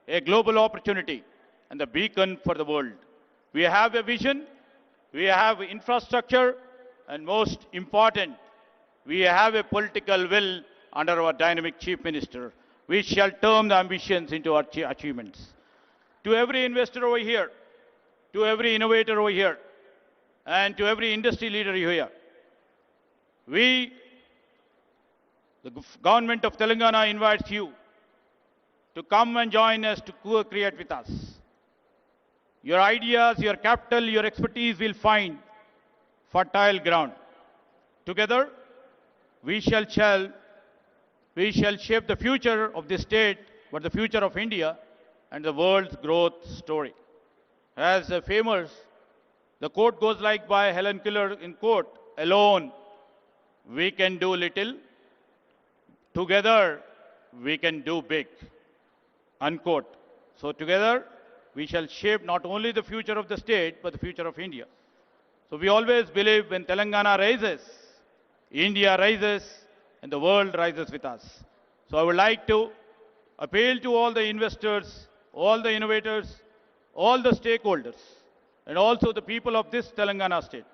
a global opportunity, and the beacon for the world. We have a vision, we have infrastructure, and most important, we have a political will under our dynamic Chief Minister. We shall turn the ambitions into our achievements. To every investor over here, to every innovator over here, and to every industry leader here, We, the government of Telangana, invites you to come and join us to co-create with us. Your ideas, your capital, your expertise will find fertile ground. Together, we shall shape the future of this state, but the future of India and the world's growth story. As a the quote goes like by Helen Keller in quote, alone we can do little, together we can do big, unquote. So together we shall shape not only the future of the state, but the future of India. So we always believe when Telangana rises, India rises, and the world rises with us. So I would like to appeal to all the investors, all the innovators, all the stakeholders, and also the people of this Telangana state.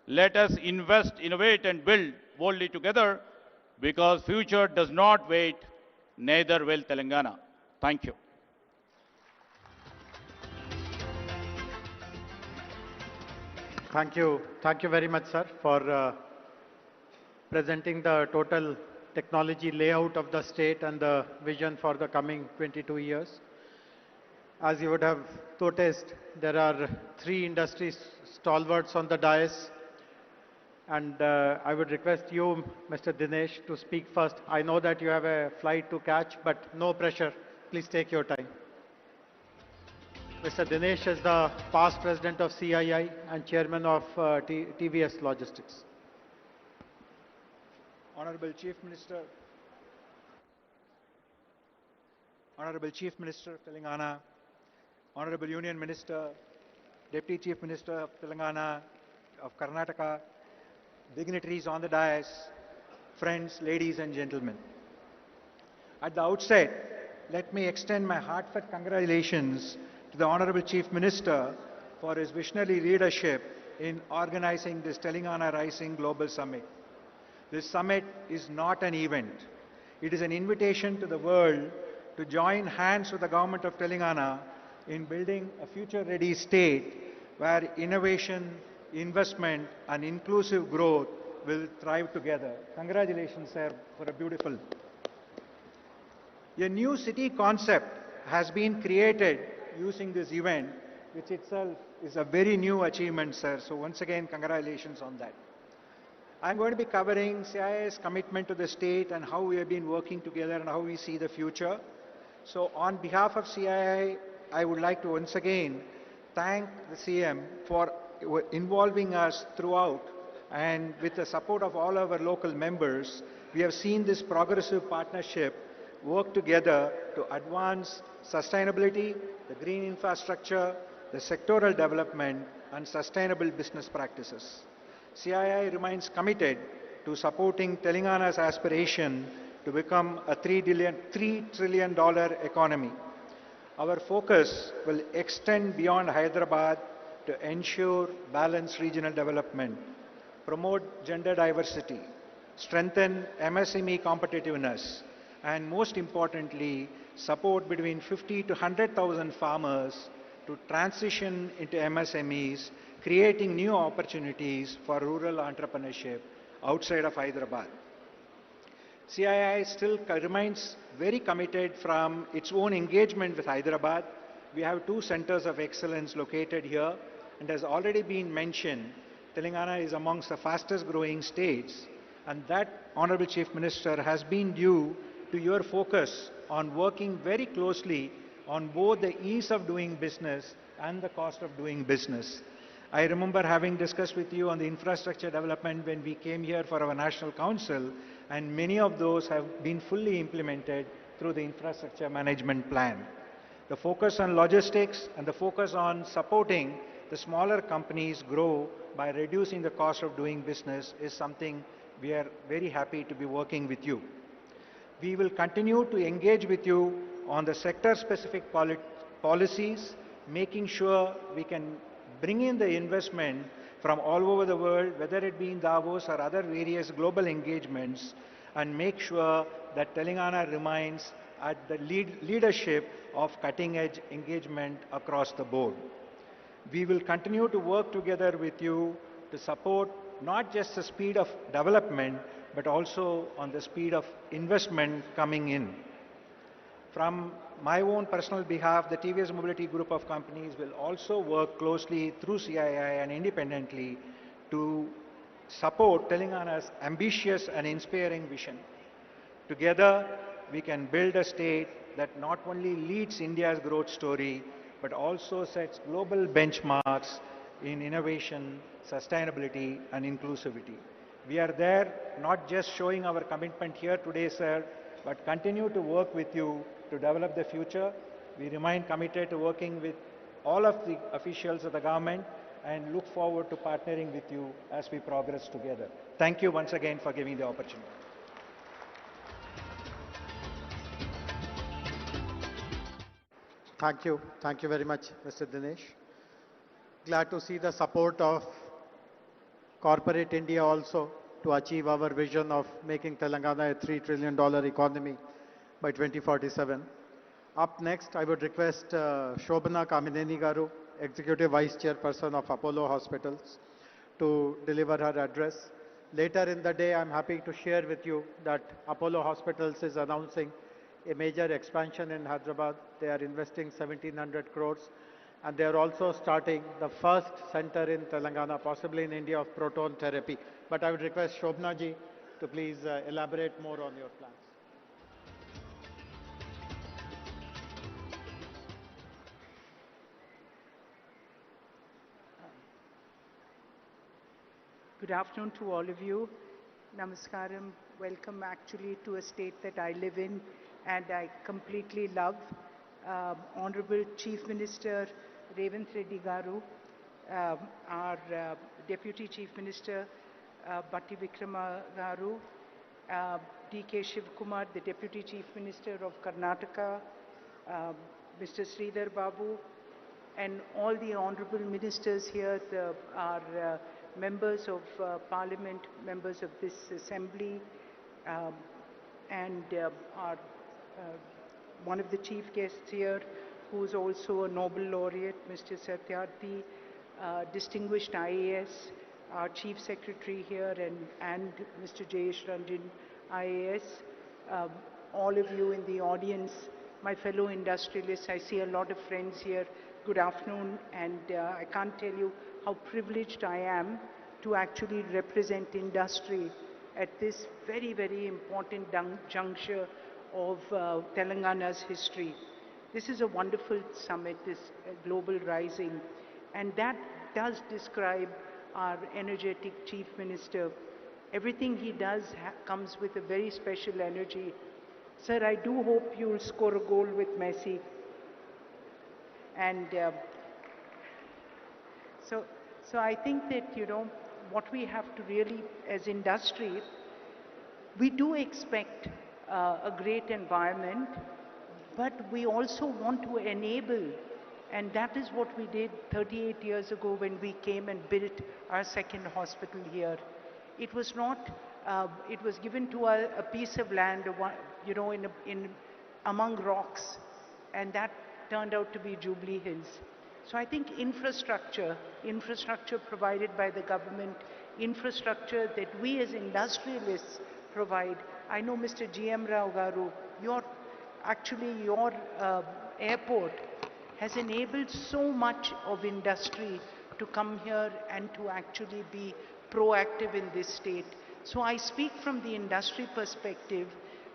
Let us invest, innovate, and build boldly together, because future does not wait, neither will Telangana. Thank you. Thank you. Thank you very much, sir, for presenting the total technology layout of the state and the vision for the coming 22 years. As you would have noticed, there are 3 industry stalwarts on the dais. And I would request you, Mr. Dinesh, to speak first. I know that you have a flight to catch, but no pressure. Please take your time. Mr. Dinesh is the past president of CII and chairman of TVS Logistics. Honorable Chief Minister of Telangana, Honorable Union Minister, Deputy Chief Minister of Telangana, of Karnataka, dignitaries on the dais, friends, ladies and gentlemen. At the outset, let me extend my heartfelt congratulations to the Honorable Chief Minister for his visionary leadership in organizing this Telangana Rising Global Summit. This summit is not an event. It is an invitation to the world to join hands with the government of Telangana in building a future-ready state where innovation, investment and inclusive growth will thrive together. Congratulations, sir, for a beautiful. A new city concept has been created using this event, which itself is a very new achievement, sir. So once again, congratulations on that. I'm going to be covering CII's commitment to the state and how we have been working together and how we see the future. So on behalf of CII, I would like to once again thank the CM for involving us throughout, and with the support of all our local members, we have seen this progressive partnership work together to advance sustainability, the green infrastructure, the sectoral development and sustainable business practices. CII remains committed to supporting Telangana's aspiration to become a $3 trillion economy. Our focus will extend beyond Hyderabad to ensure balanced regional development, promote gender diversity, strengthen MSME competitiveness, and most importantly, support between 50 to 100,000 farmers to transition into MSMEs, creating new opportunities for rural entrepreneurship outside of Hyderabad. CII still remains very committed from its own engagement with Hyderabad. We have 2 centers of excellence located here, and as already been mentioned, Telangana is amongst the fastest growing states, and that, Honorable Chief Minister, has been due to your focus on working very closely on both the ease of doing business and the cost of doing business. I remember having discussed with you on the infrastructure development when we came here for our National Council, and many of those have been fully implemented through the infrastructure management plan. The focus on logistics and the focus on supporting the smaller companies grow by reducing the cost of doing business is something we are very happy to be working with you. We will continue to engage with you on the sector-specific policies, making sure we can bring in the investment from all over the world, whether it be in Davos or other various global engagements, and make sure that Telangana remains at the leadership of cutting-edge engagement across the board. We will continue to work together with you to support not just the speed of development, but also on the speed of investment coming in. From my own personal behalf, the TVS Mobility Group of companies will also work closely through CII and independently to support Telangana's ambitious and inspiring vision. Together, we can build a state that not only leads India's growth story, but also sets global benchmarks in innovation, sustainability, and inclusivity. We are there not just showing our commitment here today, sir, but continue to work with you to develop the future. We remain committed to working with all of the officials of the government and look forward to partnering with you as we progress together. Thank you once again for giving the opportunity. Thank you. Thank you very much, Mr. Dinesh. Glad to see the support of corporate India also to achieve our vision of making Telangana a $3 trillion economy by 2047. Up next, I would request Shobhana Kamineni Garu, Executive Vice Chairperson of Apollo Hospitals, to deliver her address. Later in the day, I'm happy to share with you that Apollo Hospitals is announcing a major expansion in Hyderabad. They are investing 1,700 crores, and they are also starting the first center in Telangana, possibly in India, of proton therapy. But I would request Shobhana ji to please elaborate more on your plans. Good afternoon to all of you. Namaskaram. Welcome actually to a state that I live in and I completely love. Honorable Chief Minister Revanth Reddy Garu, our Deputy Chief Minister Batti Vikrama Garu, D.K. Shivkumar, the Deputy Chief Minister of Karnataka, Mr. Sridhar Babu, and all the honorable ministers here, our members of parliament, members of this assembly, and our one of the chief guests here, who is also a Nobel laureate, Mr. Satyarthi, distinguished IAS, our chief secretary here, and Mr. Jayesh Ranjan, IAS, all of you in the audience, my fellow industrialists. I see a lot of friends here. Good afternoon, and I can't tell you how privileged I am to actually represent industry at this very, very important juncture of Telangana's history. This is a wonderful summit, this Global Rising, and that does describe our energetic Chief Minister. Everything he does comes with a very special energy. Sir, I do hope you'll score a goal with Messi. And so I think that, you know, what we have to really, as industry, we do expect a great environment, but we also want to enable, and that is what we did 38 years ago when we came and built our second hospital here. It was not, it was given to a piece of land, you know, among rocks, and that turned out to be Jubilee Hills. So I think infrastructure provided by the government, infrastructure that we as industrialists provide. I know Mr. G.M. Rao Garu, your airport has enabled so much of industry to come here and to actually be proactive in this state. So I speak from the industry perspective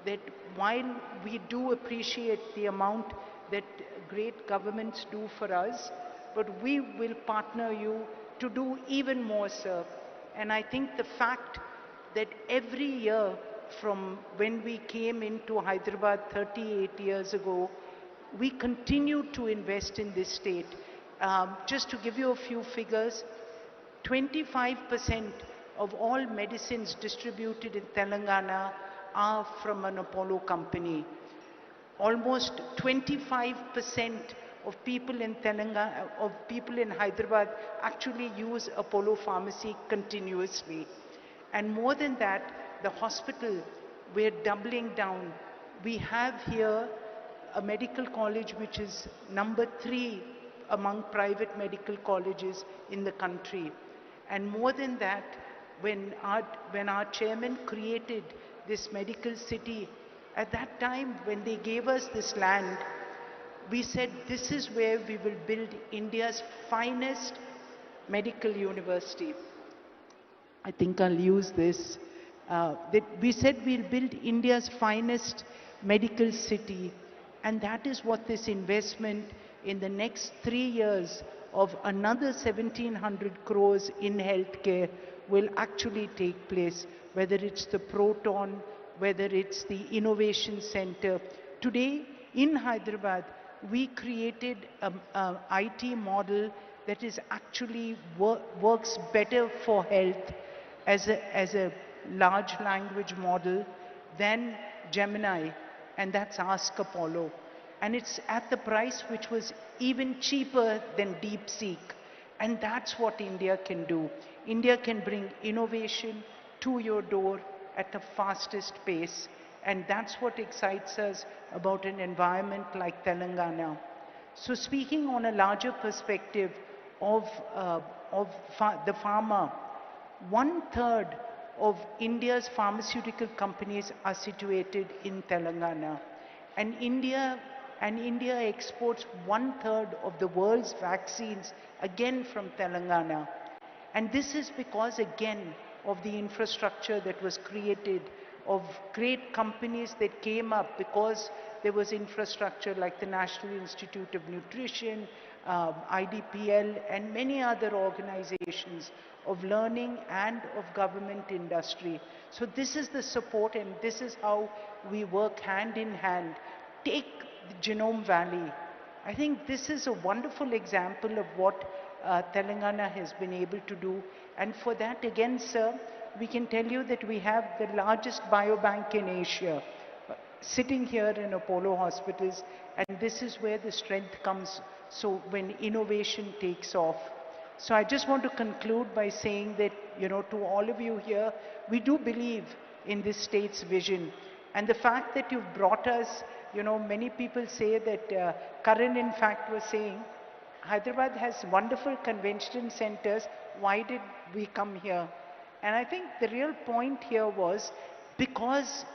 that while we do appreciate the amount that great governments do for us, but we will partner you to do even more, sir. And I think the fact that every year from when we came into Hyderabad 38 years ago, we continue to invest in this state. Just to give you a few figures, 25% of all medicines distributed in Telangana are from an Apollo company. Almost 25% of people in Telangana, of people in Hyderabad actually use Apollo Pharmacy continuously. And more than that, the hospital, we're doubling down. We have here a medical college which is number 3 among private medical colleges in the country. And more than that, when our chairman created this medical city, at that time when they gave us this land, we said this is where we will build India's finest medical university. I think I'll use this. That we said we'll build India's finest medical city, and that is what this investment in the next 3 years of another 1700 crores in healthcare will actually take place, whether it's the Proton, whether it's the Innovation Center. Today in Hyderabad, we created an IT model that is actually works better for health as a large language model than Gemini, and that's Ask Apollo. And it's at the price which was even cheaper than DeepSeek. And that's what India can do. India can bring innovation to your door at the fastest pace. And that's what excites us about an environment like Telangana. So speaking on a larger perspective of the pharma, 1/3 of India's pharmaceutical companies are situated in Telangana. And India exports 1/3 of the world's vaccines again from Telangana. And this is because again of the infrastructure that was created, of great companies that came up because there was infrastructure like the National Institute of Nutrition, IDPL, and many other organizations of learning and of government industry. So this is the support, and this is how we work hand in hand. Take the Genome Valley. I think this is a wonderful example of what Telangana has been able to do. And for that, again, sir, we can tell you that we have the largest biobank in Asia, sitting here in Apollo hospitals, and this is where the strength comes, so when innovation takes off. So I just want to conclude by saying that, to all of you here, we do believe in this state's vision. And the fact that you've brought us, many people say that, Karan in fact was saying, Hyderabad has wonderful convention centers, why did we come here? And I think the real point here was, because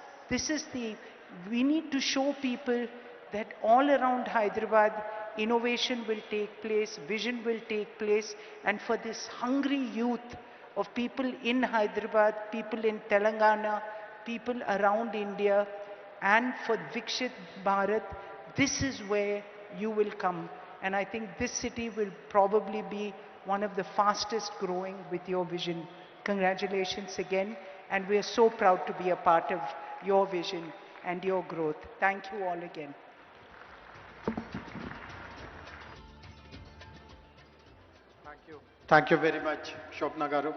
we need to show people that all around Hyderabad, innovation will take place, vision will take place, and for this hungry youth of people in Hyderabad, people in Telangana, people around India, and for Vikshit Bharat, this is where you will come. And I think this city will probably be one of the fastest growing with your vision. Congratulations again, and we are so proud to be a part of your vision and your growth. Thank you all again. Thank you very much, Shobna Garu.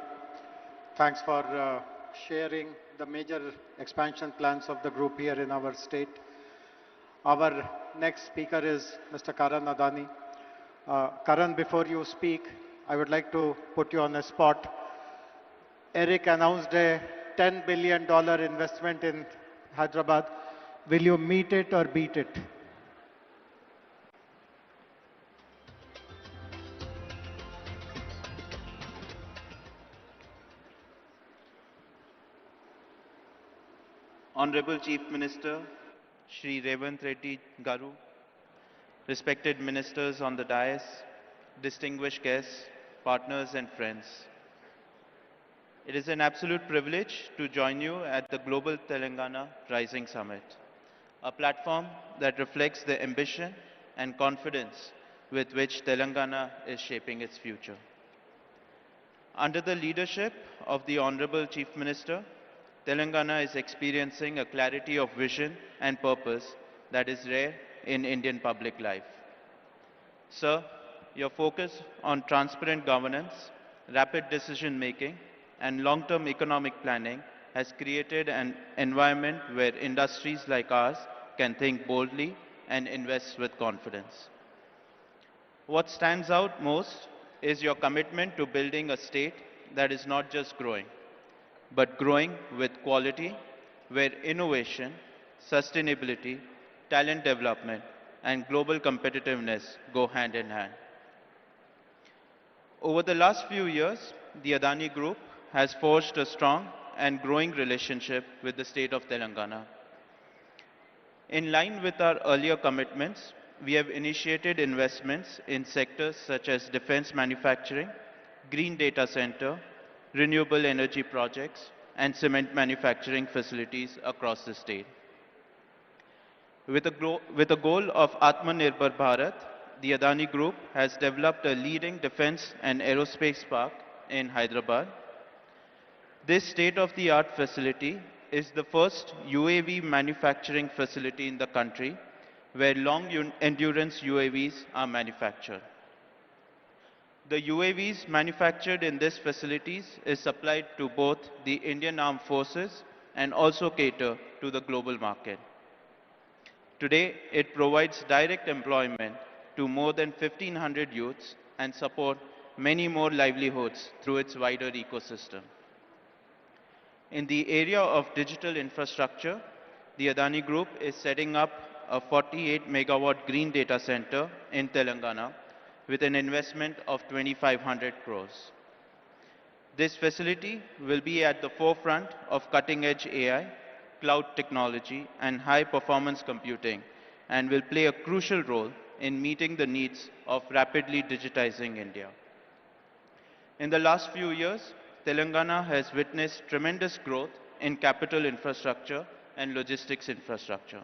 Thanks for sharing the major expansion plans of the group here in our state. Our next speaker is Mr. Karan Adani. Karan, before you speak, I would like to put you on the spot. Eric announced a $10 billion investment in Hyderabad. Will you meet it or beat it? Honorable Chief Minister, Shri Revanth Reddy Garu, respected ministers on the dais, distinguished guests, partners and friends. It is an absolute privilege to join you at the Global Telangana Rising Summit, a platform that reflects the ambition and confidence with which Telangana is shaping its future. Under the leadership of the Honorable Chief Minister, Telangana is experiencing a clarity of vision and purpose that is rare in Indian public life. Sir, your focus on transparent governance, rapid decision-making, and long-term economic planning has created an environment where industries like ours can think boldly and invest with confidence. What stands out most is your commitment to building a state that is not just growing, but growing with quality, where innovation, sustainability, talent development, and global competitiveness go hand in hand. Over the last few years, the Adani Group has forged a strong and growing relationship with the state of Telangana. In line with our earlier commitments, we have initiated investments in sectors such as defense manufacturing, green data center, renewable energy projects, and cement manufacturing facilities across the state. With a goal of Atmanirbhar Bharat, the Adani Group has developed a leading defense and aerospace park in Hyderabad. This state-of-the-art facility is the first UAV manufacturing facility in the country where long-endurance UAVs are manufactured. The UAVs manufactured in these facilities is supplied to both the Indian Armed Forces and also cater to the global market. Today, it provides direct employment to more than 1,500 youths and support many more livelihoods through its wider ecosystem. In the area of digital infrastructure, the Adani Group is setting up a 48 megawatt green data center in Telangana with an investment of 2,500 crores. This facility will be at the forefront of cutting-edge AI, cloud technology, and high-performance computing, and will play a crucial role in meeting the needs of rapidly digitizing India. In the last few years, Telangana has witnessed tremendous growth in capital infrastructure and logistics infrastructure.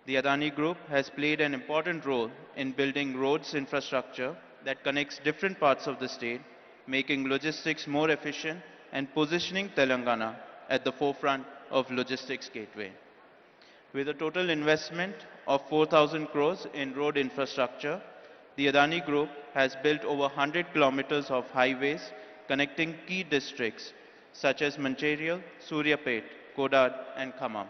The Adani Group has played an important role in building roads infrastructure that connects different parts of the state, making logistics more efficient and positioning Telangana at the forefront of logistics gateway. With a total investment of 4,000 crores in road infrastructure, the Adani Group has built over 100 kilometers of highways connecting key districts such as Mancherial, Suryapet, Kodad, and Khammam.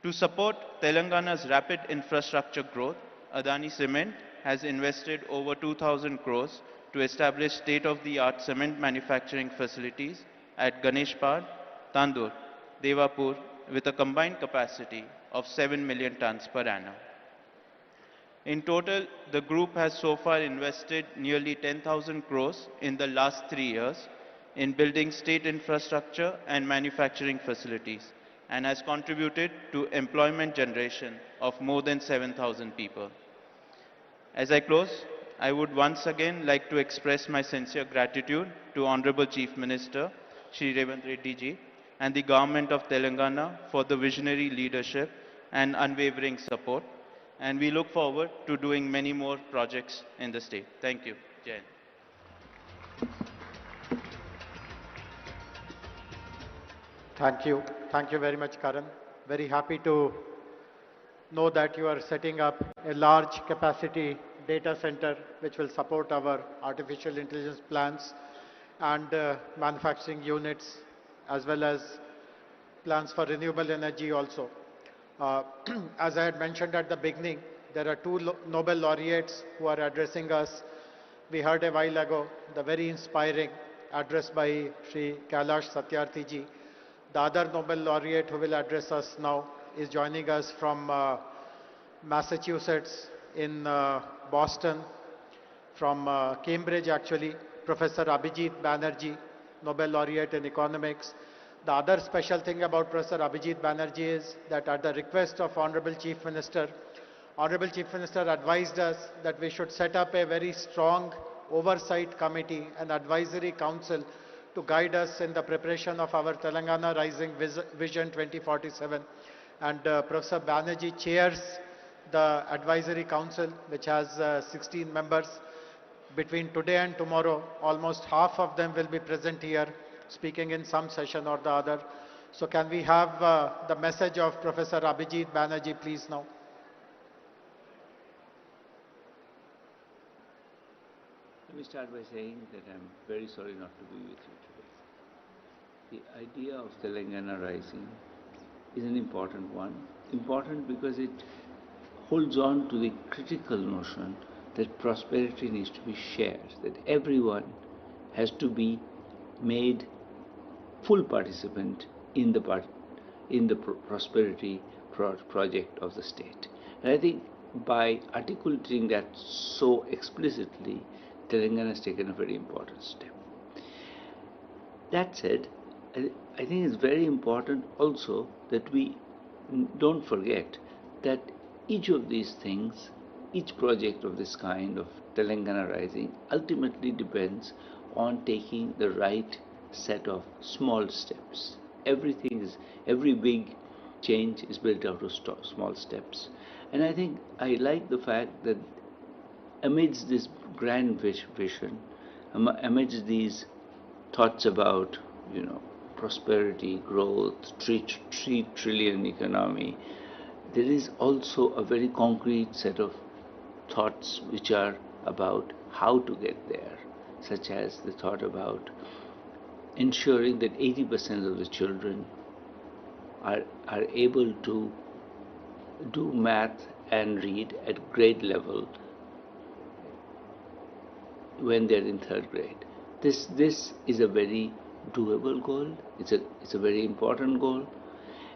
To support Telangana's rapid infrastructure growth, Adani Cement has invested over 2,000 crores to establish state-of-the-art cement manufacturing facilities at Ganeshpad, Tandur, Devapur, with a combined capacity of 7 million tons per annum. In total, the group has so far invested nearly 10,000 crores in the last 3 years in building state infrastructure and manufacturing facilities, and has contributed to employment generation of more than 7,000 people. As I close, I would once again like to express my sincere gratitude to Honorable Chief Minister, Shri Revanth Reddy ji, and the Government of Telangana for the visionary leadership and unwavering support. And we look forward to doing many more projects in the state. Thank you. Jai Hind. Thank you. Thank you very much, Karan. Very happy to know that you are setting up a large capacity data center which will support our artificial intelligence plans and manufacturing units, as well as plans for renewable energy also. As I had mentioned at the beginning, there are two Nobel laureates who are addressing us. We heard a while ago the very inspiring address by Sri Kailash Satyarthi ji. The other Nobel laureate who will address us now is joining us from Massachusetts in Boston, from Cambridge actually, Professor Abhijit Banerjee, Nobel laureate in economics. The other special thing about Professor Abhijit Banerjee is that at the request of Honorable Chief Minister advised us that we should set up a very strong oversight committee and advisory council to guide us in the preparation of our Telangana Rising Vision 2047. And Professor Banerjee chairs the advisory council, which has 16 members. Between today and tomorrow, almost half of them will be present here, speaking in some session or the other. So can we have the message of Professor Abhijit Banerjee, please, now? Let me start by saying that I'm very sorry not to be with you today. The idea of Telangana Rising is an important one. Important because it holds on to the critical notion that prosperity needs to be shared, that everyone has to be made full participant in the prosperity project of the state. And I think by articulating that so explicitly, Telangana has taken a very important step. That said, I think it's very important also that we don't forget that each of these things, each project of this kind of Telangana Rising ultimately depends on taking the right set of small steps. Every big change is built out of small steps. And I think I like the fact that amidst this grand vision, amidst these thoughts about, prosperity, growth, 3 trillion economy, there is also a very concrete set of thoughts which are about how to get there, such as the thought about ensuring that 80% of the children are able to do math and read at grade level when they're in 3rd grade. This is a very doable goal. It's a very important goal,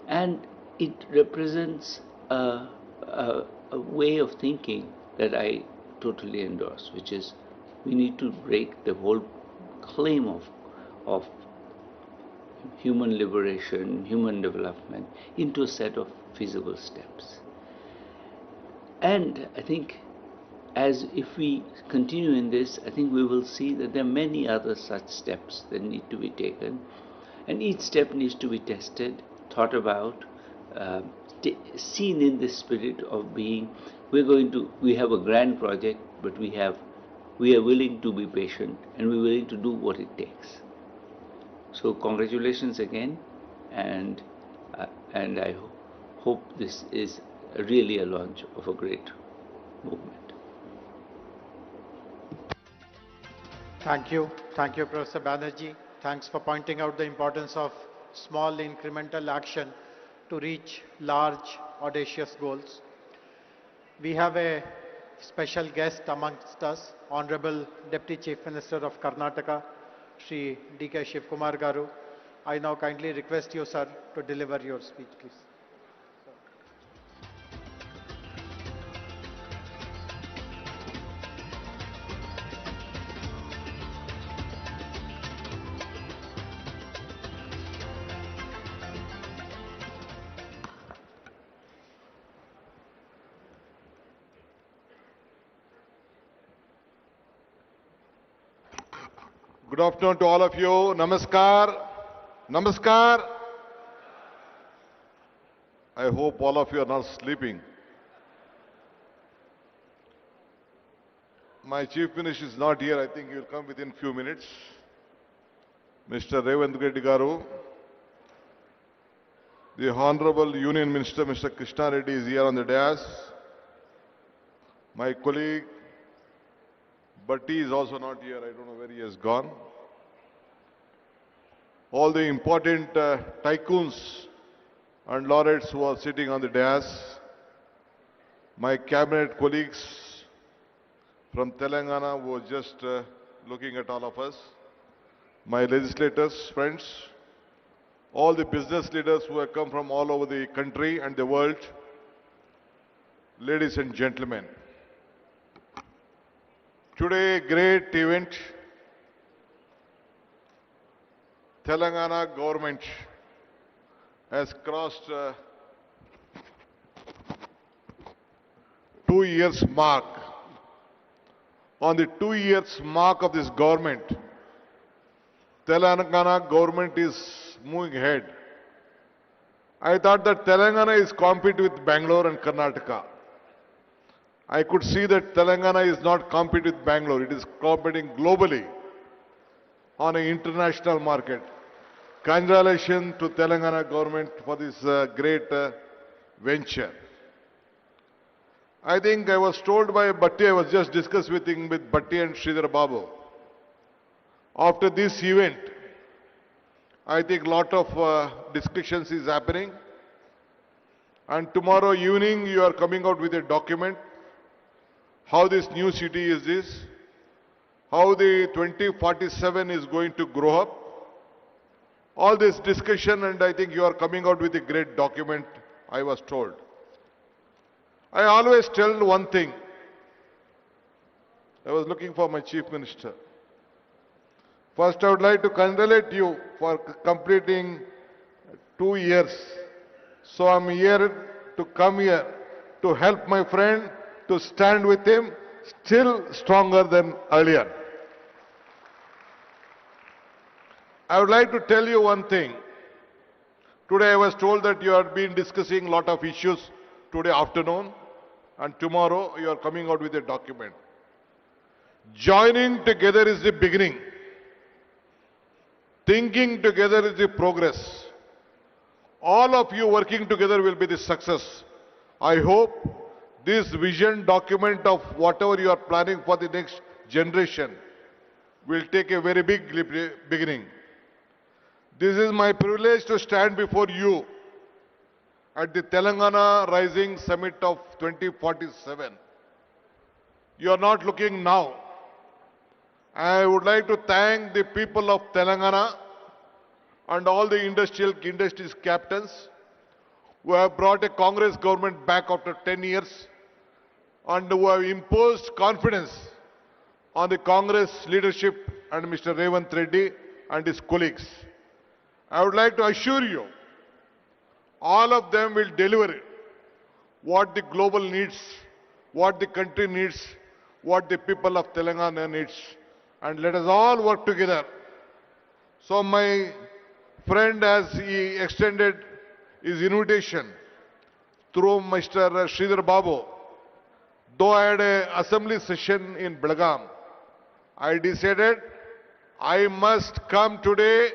and it represents a way of thinking that I totally endorse, which is we need to break the whole claim of human liberation, human development into a set of feasible steps. And I think as if we continue in this, I think we will see that there are many other such steps that need to be taken, and each step needs to be tested, thought about, seen in the spirit of being, we have a grand project, but we are willing to be patient, and we're willing to do what it takes. So congratulations again, and I hope this is really a launch of a great movement. Thank you, Professor Banerjee. Thanks for pointing out the importance of small incremental action to reach large, audacious goals. We have a special guest amongst us, Honorable Deputy Chief Minister of Karnataka, Shri D.K. Shivkumar Garu. I now kindly request you, sir, to deliver your speech, please. Good afternoon to all of you. Namaskar. Namaskar. I hope all of you are not sleeping. My Chief Minister is not here. I think he will come within few minutes. Mr. Revanth Reddy Garu. The Honorable Union Minister, Mr. Krishna Reddy, is here on the dais. My colleague, Bhatti, is also not here. I don't know where he has gone. All the important tycoons and laureates who are sitting on the dais. My cabinet colleagues from Telangana who are just looking at all of us. My legislators, friends. All the business leaders who have come from all over the country and the world. Ladies and gentlemen. Today, great event. Telangana government has crossed 2 years mark. On the 2 years mark of this government, Telangana government is moving ahead. I thought that Telangana is competing with Bangalore and Karnataka. I could see that Telangana is not competing with Bangalore. It is competing globally on an international market. Congratulations to Telangana government for this great venture. I think I was told by Bhatti, I was just discussing with Bhatti and Sridhar Babu. After this event, I think a lot of discussions is happening. And tomorrow evening you are coming out with a document. How this new city is this, how the 2047 is going to grow up. All this discussion, and I think you are coming out with a great document, I was told. I always tell one thing. I was looking for my Chief Minister. First, I would like to congratulate you for completing 2 years. So I'm here to come here to help my friend, to stand with him, still stronger than earlier. I would like to tell you one thing. Today I was told that you have been discussing a lot of issues today afternoon, and tomorrow you are coming out with a document. Joining together is the beginning. Thinking together is the progress. All of you working together will be the success. I hope this vision document of whatever you are planning for the next generation will take a very big beginning. This is my privilege to stand before you at the Telangana Rising Summit of 2047. You are not looking now. I would like to thank the people of Telangana and all the industries captains who have brought a Congress government back after 10 years and who have imposed confidence on the Congress leadership and Mr. Revanth Reddy and his colleagues. I would like to assure you, all of them will deliver what the global needs, what the country needs, what the people of Telangana needs. And let us all work together. So my friend, as he extended his invitation through Mr. Sridhar Babu, though I had an assembly session in Belgaum, I decided I must come today,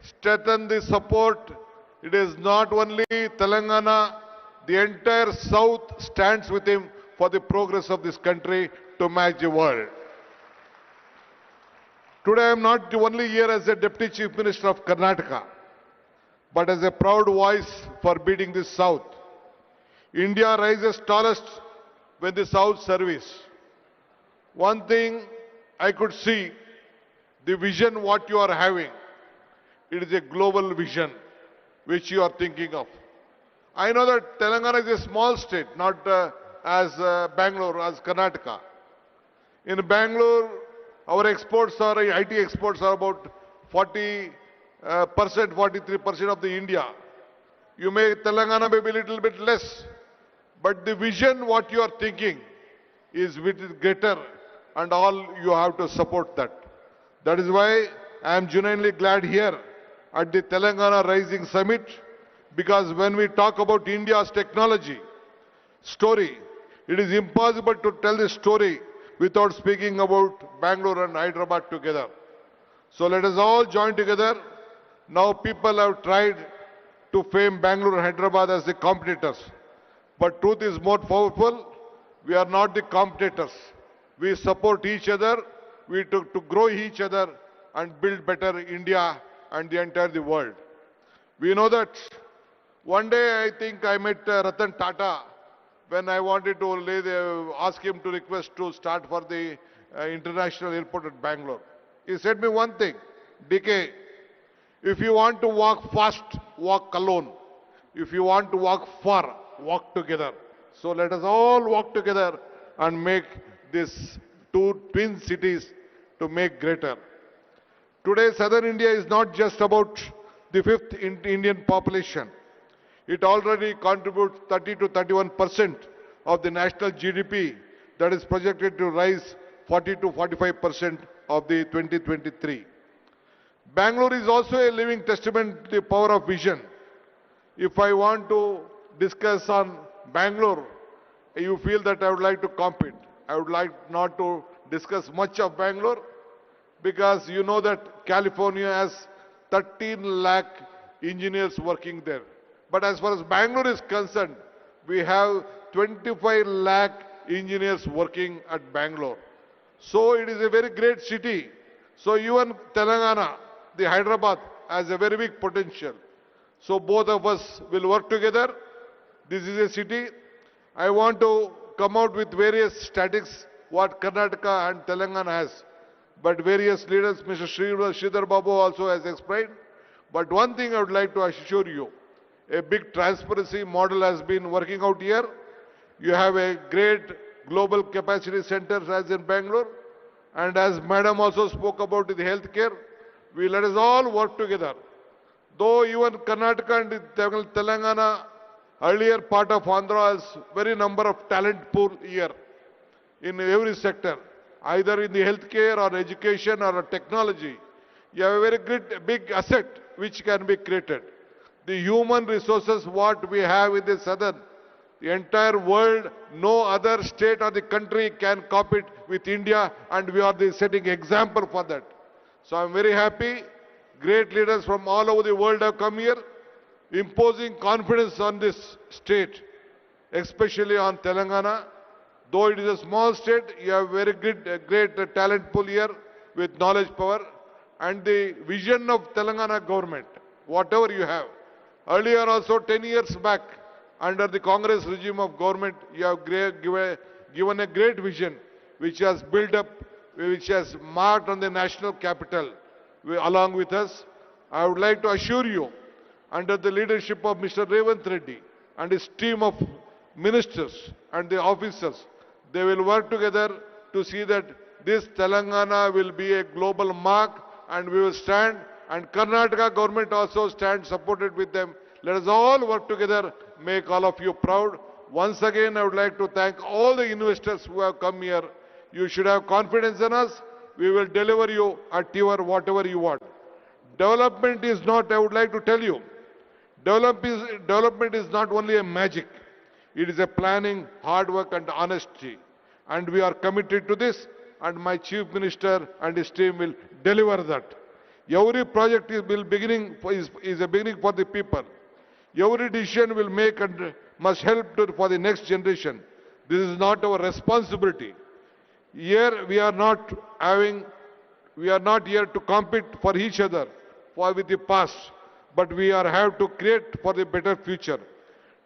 strengthen the support. It is not only Telangana, the entire South stands with him for the progress of this country to match the world. Today I am not only here as a Deputy Chief Minister of Karnataka, but as a proud voice for beating the South. India rises tallest when the South serves. One thing I could see, the vision what you are having, it is a global vision which you are thinking of. I know that Telangana is a small state, not as Bangalore, as Karnataka. In Bangalore, our exports are, IT exports are about 40%, 43% of the India. You may, Telangana may be a little bit less, but the vision what you are thinking is greater, and all you have to support that. That is why I am genuinely glad here at the Telangana Rising Summit, because when we talk about India's technology story, it is impossible to tell the story without speaking about Bangalore and Hyderabad together. So let us all join together. Now people have tried to frame Bangalore and Hyderabad as the competitors. But truth is more powerful. We are not the competitors. We support each other. We to grow each other and build better India and the entire world. We know that one day I think I met Ratan Tata when I wanted to ask him to request to start for the international airport at Bangalore. He said me one thing, DK, if you want to walk fast, walk alone. If you want to walk far, walk together. So let us all walk together and make these two twin cities to make greater. Today, Southern India is not just about the fifth Indian population. It already contributes 30 to 31% of the national GDP that is projected to rise 40 to 45% of the 2023. Bangalore is also a living testament to the power of vision. If I want to discuss on Bangalore, you feel that I would like to compete. I would like not to discuss much of Bangalore because you know that California has 13 lakh engineers working there. But as far as Bangalore is concerned, we have 25 lakh engineers working at Bangalore. So it is a very great city. So even Telangana, the Hyderabad, has a very big potential. So both of us will work together. This is a city. I want to come out with various statistics what Karnataka and Telangana has. But various leaders, Mr. Sridhar Babu also has explained. But one thing I would like to assure you, a big transparency model has been working out here. You have a great global capacity center as in Bangalore, And as Madam also spoke about the healthcare, we let us all work together. Though even Karnataka and Telangana, earlier part of Andhra, has very number of talent pool here in every sector, either in the healthcare or education or technology. You have a very great big asset which can be created. The human resources what we have in the southern, the entire world, no other state or the country can copy it with India, and we are the setting example for that. So I'm very happy. Great leaders from all over the world have come here, imposing confidence on this state, especially on Telangana. Though it is a small state, you have very great talent pool here with knowledge power and the vision of Telangana government, whatever you have. Earlier also 10 years back, under the Congress regime of government, you have given a great vision which has built up, which has marked on the national capital along with us. I would like to assure you, under the leadership of Mr. Revanth Reddy and his team of ministers and the officers, they will work together to see that this Telangana will be a global mark, and we will stand, and Karnataka government also stands supported with them. Let us all work together, make all of you proud. Once again, I would like to thank all the investors who have come here. You should have confidence in us. We will deliver you at your whatever you want. Development is not, I would like to tell you, development is not only a magic. It is a planning, hard work and honesty. And we are committed to this, and my Chief Minister and his team will deliver that. Every project is a beginning for the people. Every decision will make and must help for the next generation. This is not our responsibility. Here we are not here to compete for each other with the past, but we have to create for the better future.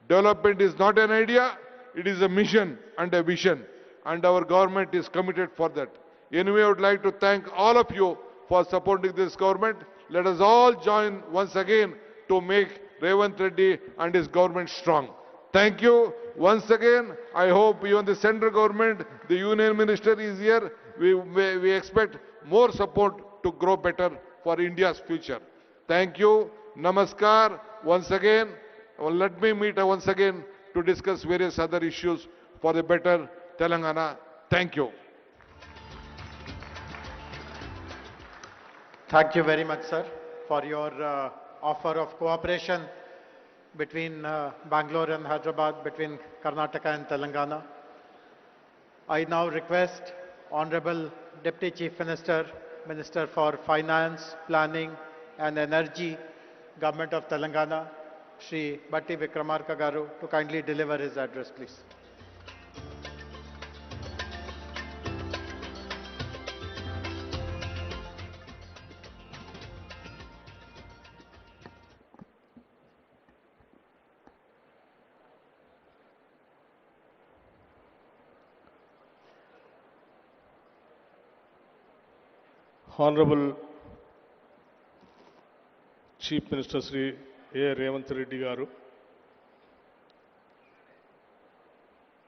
Development is not an idea, it is a mission and a vision, and our government is committed for that. Anyway, I would like to thank all of you for supporting this government. Let us all join once again to make Revanth Reddy and his government strong. Thank you once again. I hope even the central government, the union minister is here. We expect more support to grow better for India's future. Thank you. Namaskar. Once again, let me meet once again to discuss various other issues for the better Telangana. Thank you. Thank you very much, sir, for your offer of cooperation between Bangalore and Hyderabad, between Karnataka and Telangana. I now request Honorable Deputy Chief Minister, Minister for Finance, Planning and Energy, Government of Telangana, Shri Batti Vikramarka Garu, to kindly deliver his address, please. Honorable Chief Minister Sri A. Revanth Reddy Garu,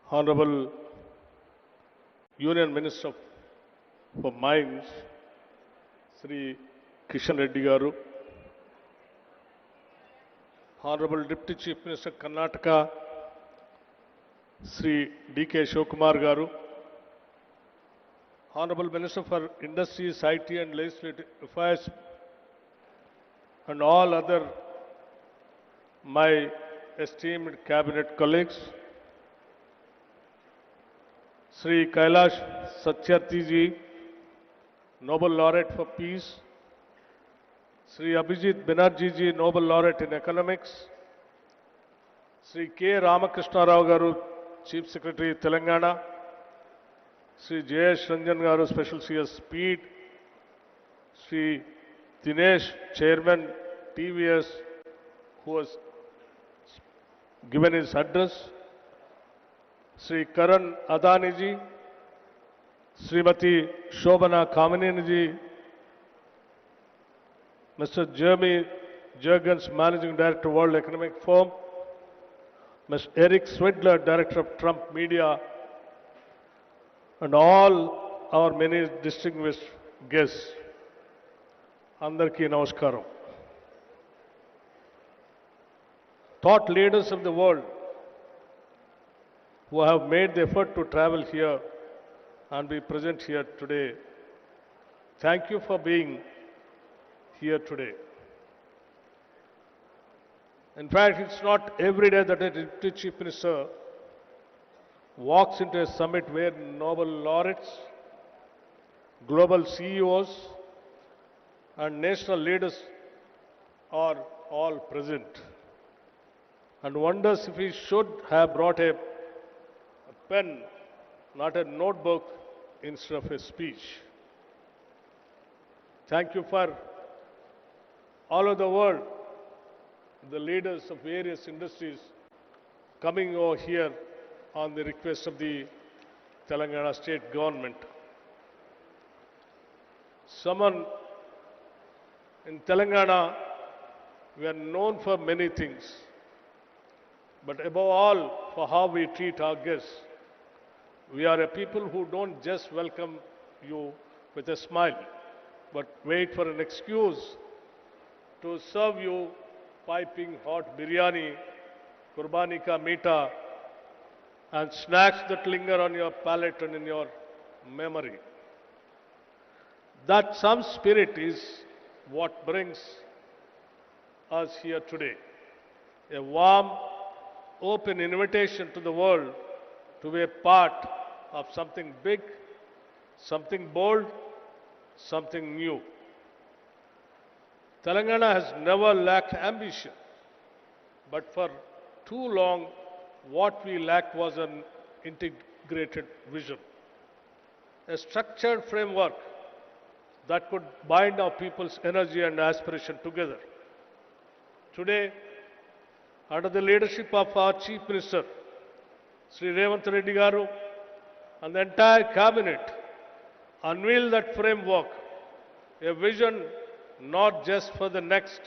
Honorable Union Minister for Mines Sri Kishan Reddy Garu, Honorable Deputy Chief Minister Karnataka Sri D.K. Shivakumar Garu, Honorable Minister for Industries, IT and Legislative Affairs, and all other my esteemed cabinet colleagues, Sri Kailash Satyarthi ji, Nobel Laureate for Peace, Sri Abhijit Banerjee ji, Nobel Laureate in Economics, Sri K. Ramakrishna Rao Garu, Chief Secretary Telangana, Sri Jayesh Ranjan Garu, Special CS Speed, Sri Dinesh, Chairman TVS, who has given his address, Sri Karan Adani ji, Srimati Shobana Kamineni ji, Mr. Jeremy Jurgens, Managing Director, World Economic Forum, Mr. Eric Swidler, Director of Trump Media, and all our many distinguished guests, Andarki Namaskaram. Thought leaders of the world who have made the effort to travel here and be present here today, thank you for being here today. In fact, it's not every day that a Deputy Chief Minister walks into a summit where Nobel laureates, global CEOs, and national leaders are all present, and wonders if he should have brought a pen, not a notebook, instead of a speech. Thank you for all over the world, the leaders of various industries coming over here on the request of the Telangana state government. Someone in Telangana, we are known for many things, but above all for how we treat our guests. We are a people who don't just welcome you with a smile, but wait for an excuse to serve you piping hot biryani, kurbani ka meeta, and snacks that linger on your palate and in your memory. That some spirit is what brings us here today. A warm, open invitation to the world to be a part of something big, something bold, something new. Telangana has never lacked ambition, but for too long, what we lacked was an integrated vision, a structured framework that could bind our people's energy and aspiration together. Today, under the leadership of our Chief Minister, Sri Revanth Reddy Garu, and the entire cabinet, unveil that framework, a vision not just for the next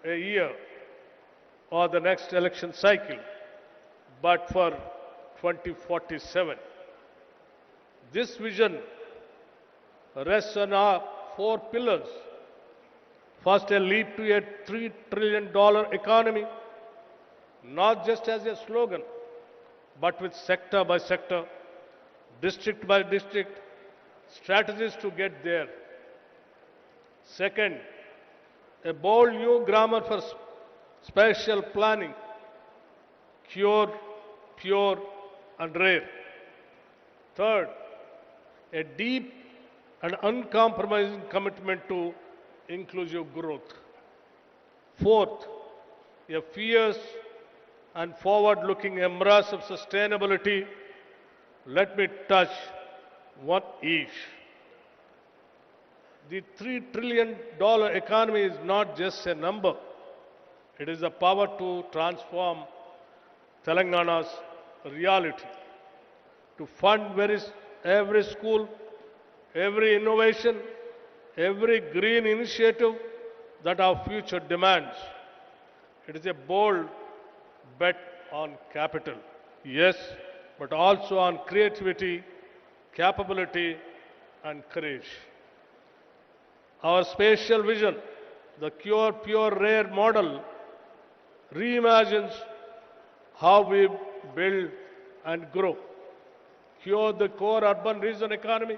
year or the next election cycle, but for 2047. This vision rests on our 4 pillars. First, a leap to a $3 trillion economy, not just as a slogan, but with sector by sector, district by district, strategies to get there. Second, a bold new grammar for spatial planning, cure, pure, and rare. Third, a deep and uncompromising commitment to inclusive growth. Fourth, a fierce and forward-looking embrace of sustainability. Let me touch one each. The $3 trillion economy is not just a number. It is the power to transform Telangana's reality, to fund every school, every innovation, every green initiative that our future demands. It is a bold bet on capital, yes, but also on creativity, capability, and courage. Our spatial vision, the Cure, Pure, Rare model, reimagines how we build and grow. Cure, the core urban region economy,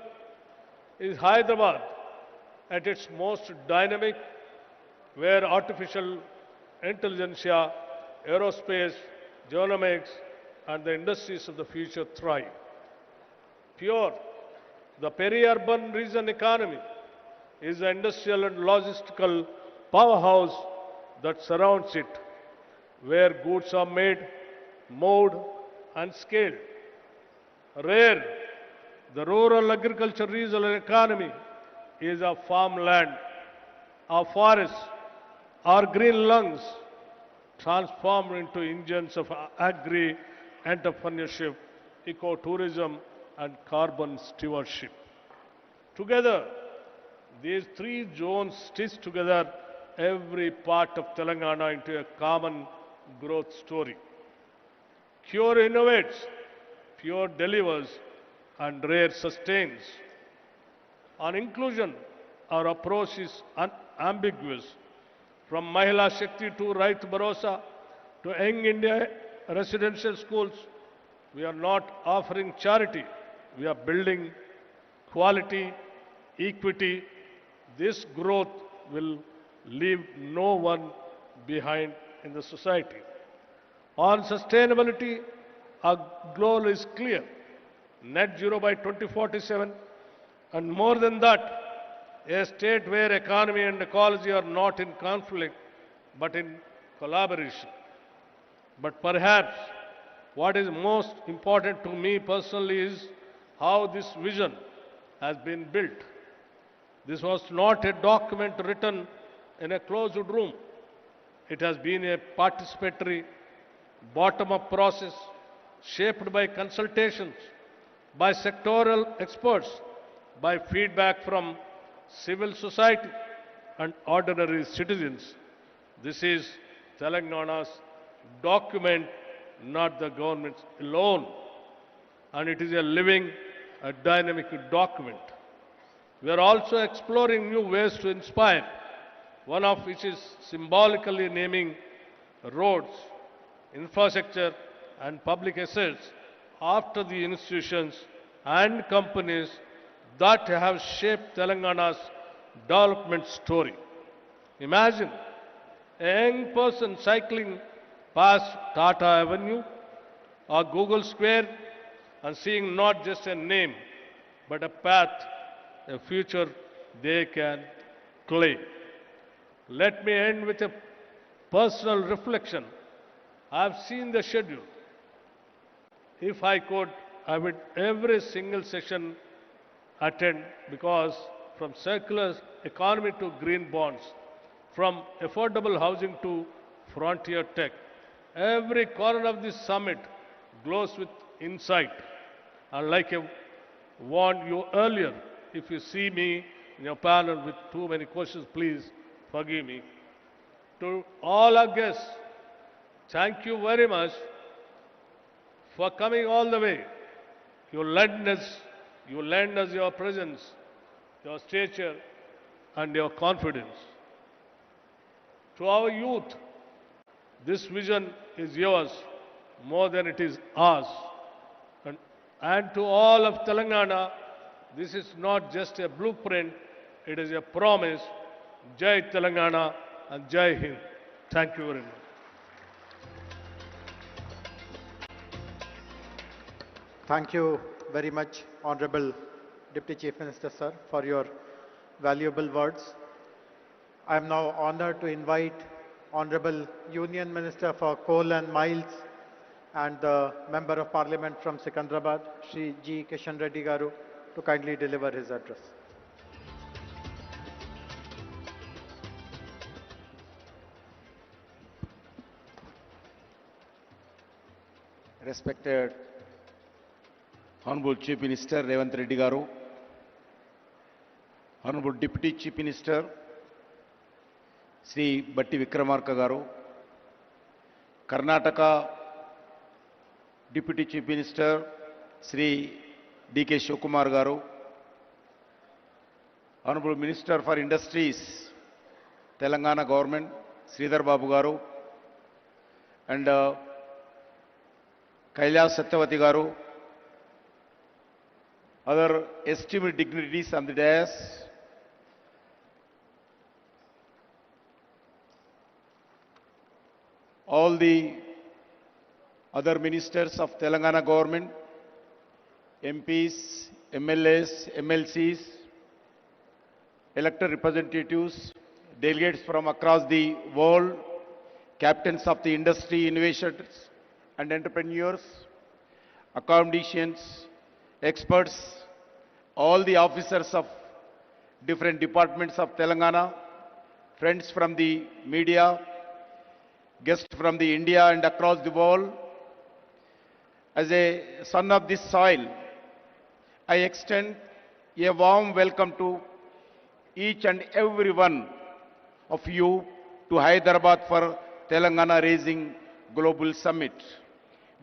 is Hyderabad at its most dynamic, where artificial intelligentsia, aerospace, genomics, and the industries of the future thrive. Pure, the peri-urban region economy, is the industrial and logistical powerhouse that surrounds it, where goods are made, moved, and scaled. Rare, the rural agriculture regional economy, is our farmland, our forests, our green lungs, transformed into engines of agri-entrepreneurship, ecotourism, and carbon stewardship. Together, these 3 zones stitch together every part of Telangana into a common growth story. Cure innovates, Pure delivers, and Rare sustains. On inclusion, our approach is unambiguous. From Mahila Shakti to Right Bharosa to Young India residential schools, we are not offering charity. We are building quality, equity. This growth will leave no one behind in the society. On sustainability, our goal is clear. Net zero by 2047, and more than that, a state where economy and ecology are not in conflict, but in collaboration. But perhaps what is most important to me personally is how this vision has been built. This was not a document written in a closed room. It has been a participatory, bottom-up process shaped by consultations, by sectoral experts, by feedback from civil society and ordinary citizens. This is Telangana's document, not the government's alone. And it is a living, a dynamic document. We are also exploring new ways to inspire, one of which is symbolically naming roads, infrastructure and public assets after the institutions and companies that have shaped Telangana's development story. Imagine a young person cycling past Tata Avenue or Google Square and seeing not just a name, but a path, a future they can claim. Let me end with a personal reflection. I've seen the schedule. If I could, I would every single session attend, because from circular economy to green bonds, from affordable housing to frontier tech, every corner of this summit glows with insight. And like I warned you earlier, if you see me in your panel with too many questions, please forgive me. To all our guests, thank you very much for coming all the way. You lend us your presence, your stature, and your confidence. To our youth, this vision is yours more than it is ours. And to all of Telangana, this is not just a blueprint, it is a promise. Jai Telangana and Jai Hind. Thank you very much. Thank you very much, Honorable Deputy Chief Minister, sir, for your valuable words. I am now honored to invite Honorable Union Minister for Coal and Mines and the Member of Parliament from Secunderabad, Shri G. Kishan Reddy Garu, to kindly deliver his address. Respected Honorable Chief Minister Revanth Reddy Garu, Honorable Deputy Chief Minister Sri Batti Vikramarka Garu, Karnataka Deputy Chief Minister Sri D.K. Shivakumar Garu, Honorable Minister for Industries, Telangana Government, Sridhar Babu Garu, and Kailas Satyavati Garu, other esteemed dignitaries on the dais, all the other ministers of Telangana government, MPs, MLAs, MLCs, elected representatives, delegates from across the world, captains of the industry, innovators and entrepreneurs, academicians, experts, all the officers of different departments of Telangana, friends from the media, guests from the India and across the world. As a son of this soil, I extend a warm welcome to each and every one of you to Hyderabad for Telangana Raising Global Summit.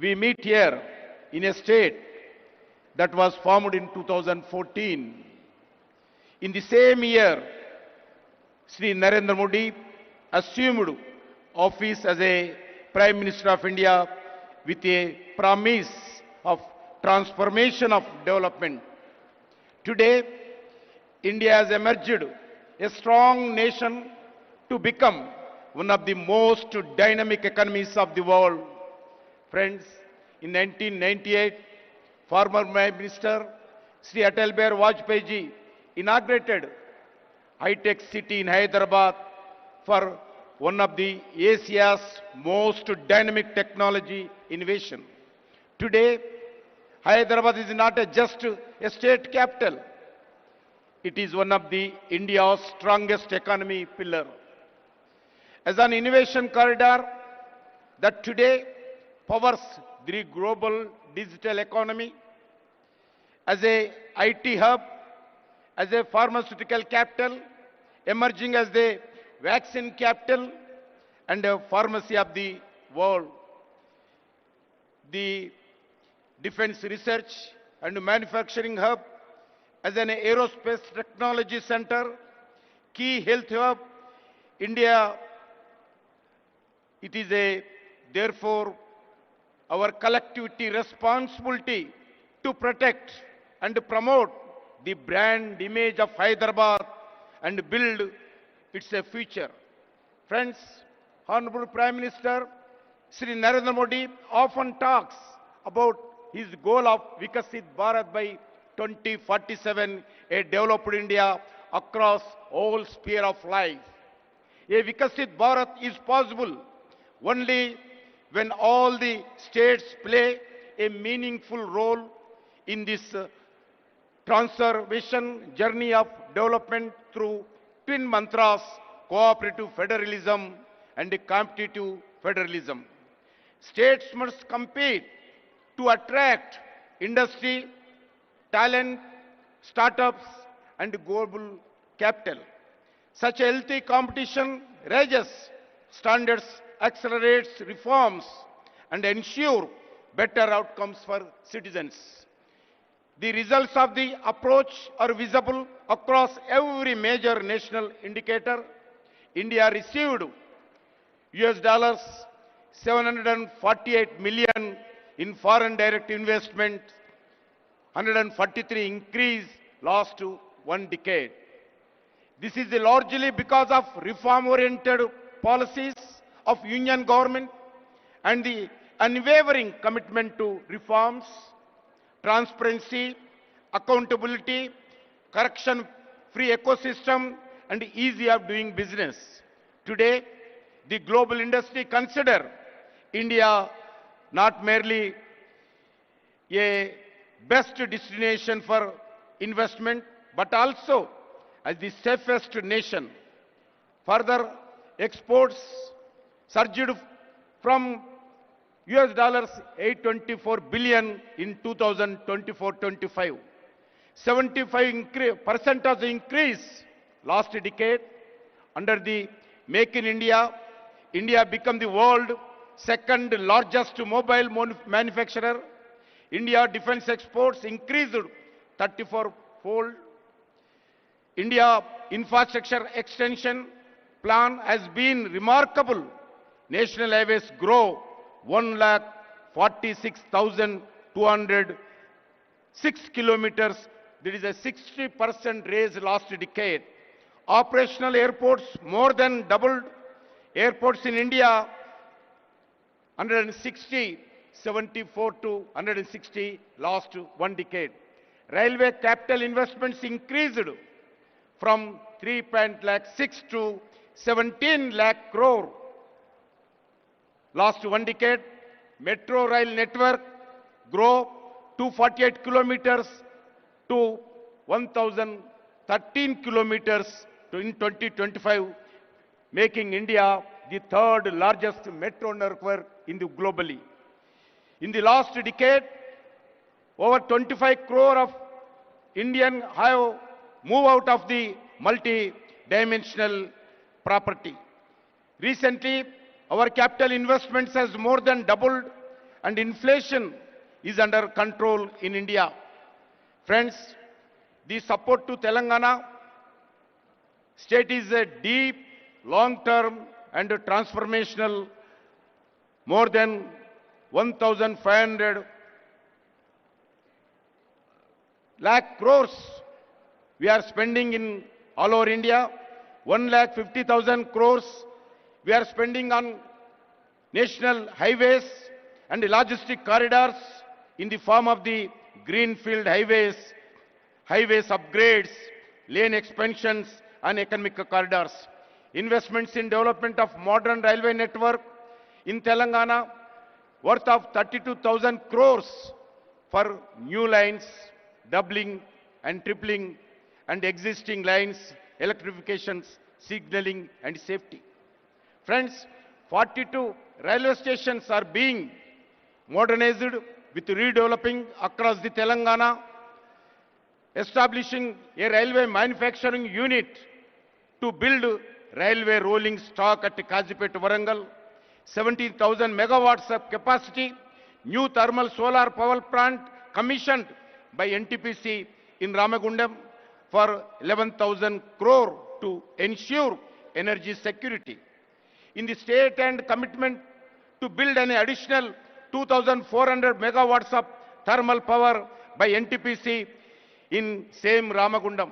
We meet here in a state that was formed in 2014, In the same year, Sri Narendra Modi assumed office as a Prime Minister of India with a promise of transformation of development. Today, India has emerged a strong nation to become one of the most dynamic economies of the world. Friends, in 1998, former Prime Minister Sri Atal Bihari Vajpayee ji inaugurated high-tech city in Hyderabad for one of the Asia's most dynamic technology innovation. Today, Hyderabad is not just a state capital. It is one of the India's strongest economy pillar. As an innovation corridor that today powers the global digital economy, as a IT hub, as a pharmaceutical capital, emerging as the vaccine capital and a pharmacy of the world. The defense research and manufacturing hub, as an aerospace technology center, key health hub, India, it is therefore our collectivity responsibility to protect and promote the brand image of Hyderabad and build its future. Friends, Honorable Prime Minister Sri Narendra Modi often talks about his goal of Vikasit Bharat by 2047, a developed India across all sphere of life. A Vikasit Bharat is possible only when all the states play a meaningful role in this transformation journey of development through twin mantras, cooperative federalism and competitive federalism. States must compete to attract industry, talent, startups and global capital. Such a healthy competition raises standards, accelerates reforms and ensure better outcomes for citizens. The results of the approach are visible across every major national indicator. India received US $748 million in foreign direct investment, 143 increase last one decade. This is largely because of reform-oriented policies of Union government and the unwavering commitment to reforms, transparency, accountability, corruption-free ecosystem, and ease of doing business. Today, the global industry consider India not merely a best destination for investment, but also as the safest nation. Further, exports surged from US $824 billion in 2024-25. 75% of the increase last decade. Under the Make in India, India became the world second largest mobile manufacturer. India defense exports increased 34-fold. India infrastructure extension plan has been remarkable. National highways grow 146,206 kilometers. There is a 60% raise last decade. Operational airports more than doubled. Airports in India 160, 74 to 160 last one decade. Railway capital investments increased from 3.6 to 17 lakh crore last one decade. Metro rail network grow 248 kilometers to 1,013 kilometers in 2025, making India the third largest metro network in the globally. In the last decade, over 25 crore of Indian have moved out of the multi-dimensional property. Recently, our capital investments has more than doubled and inflation is under control in India. Friends, the support to Telangana State is a deep, long-term and transformational, more than 1,500 lakh crores we are spending in all over India. 1,50,000 crores we are spending on national highways and logistic corridors in the form of the greenfield highways, upgrades, lane expansions and economic corridors. Investments in development of modern railway network in Telangana worth of 32,000 crores for new lines, doubling and tripling and existing lines, electrifications, signaling and safety. Friends, 42 railway stations are being modernized with redeveloping across the Telangana, establishing a railway manufacturing unit to build railway rolling stock at Kazipet, Warangal, 17,000 megawatts of capacity, new thermal solar power plant commissioned by NTPC in Ramagundam for 11,000 crore to ensure energy security. In the state and commitment to build an additional 2,400 megawatts of thermal power by NTPC in same Ramagundam.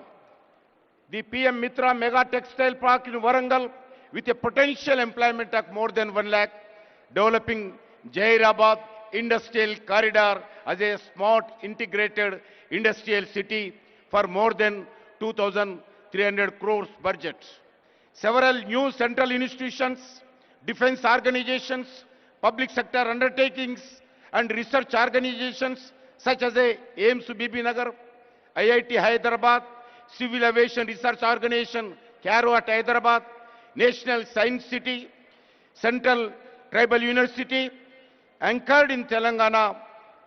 The PM Mitra Mega Textile Park in Warangal with a potential employment of more than 1 lakh, developing Jairabad Industrial Corridor as a smart integrated industrial city for more than 2,300 crores budget. Several new central institutions, defense organizations, public sector undertakings and research organizations such as AIMS BB Nagar, IIT Hyderabad, Civil Aviation Research Organization, CARO at Hyderabad, National Science City, Central Tribal University, anchored in Telangana.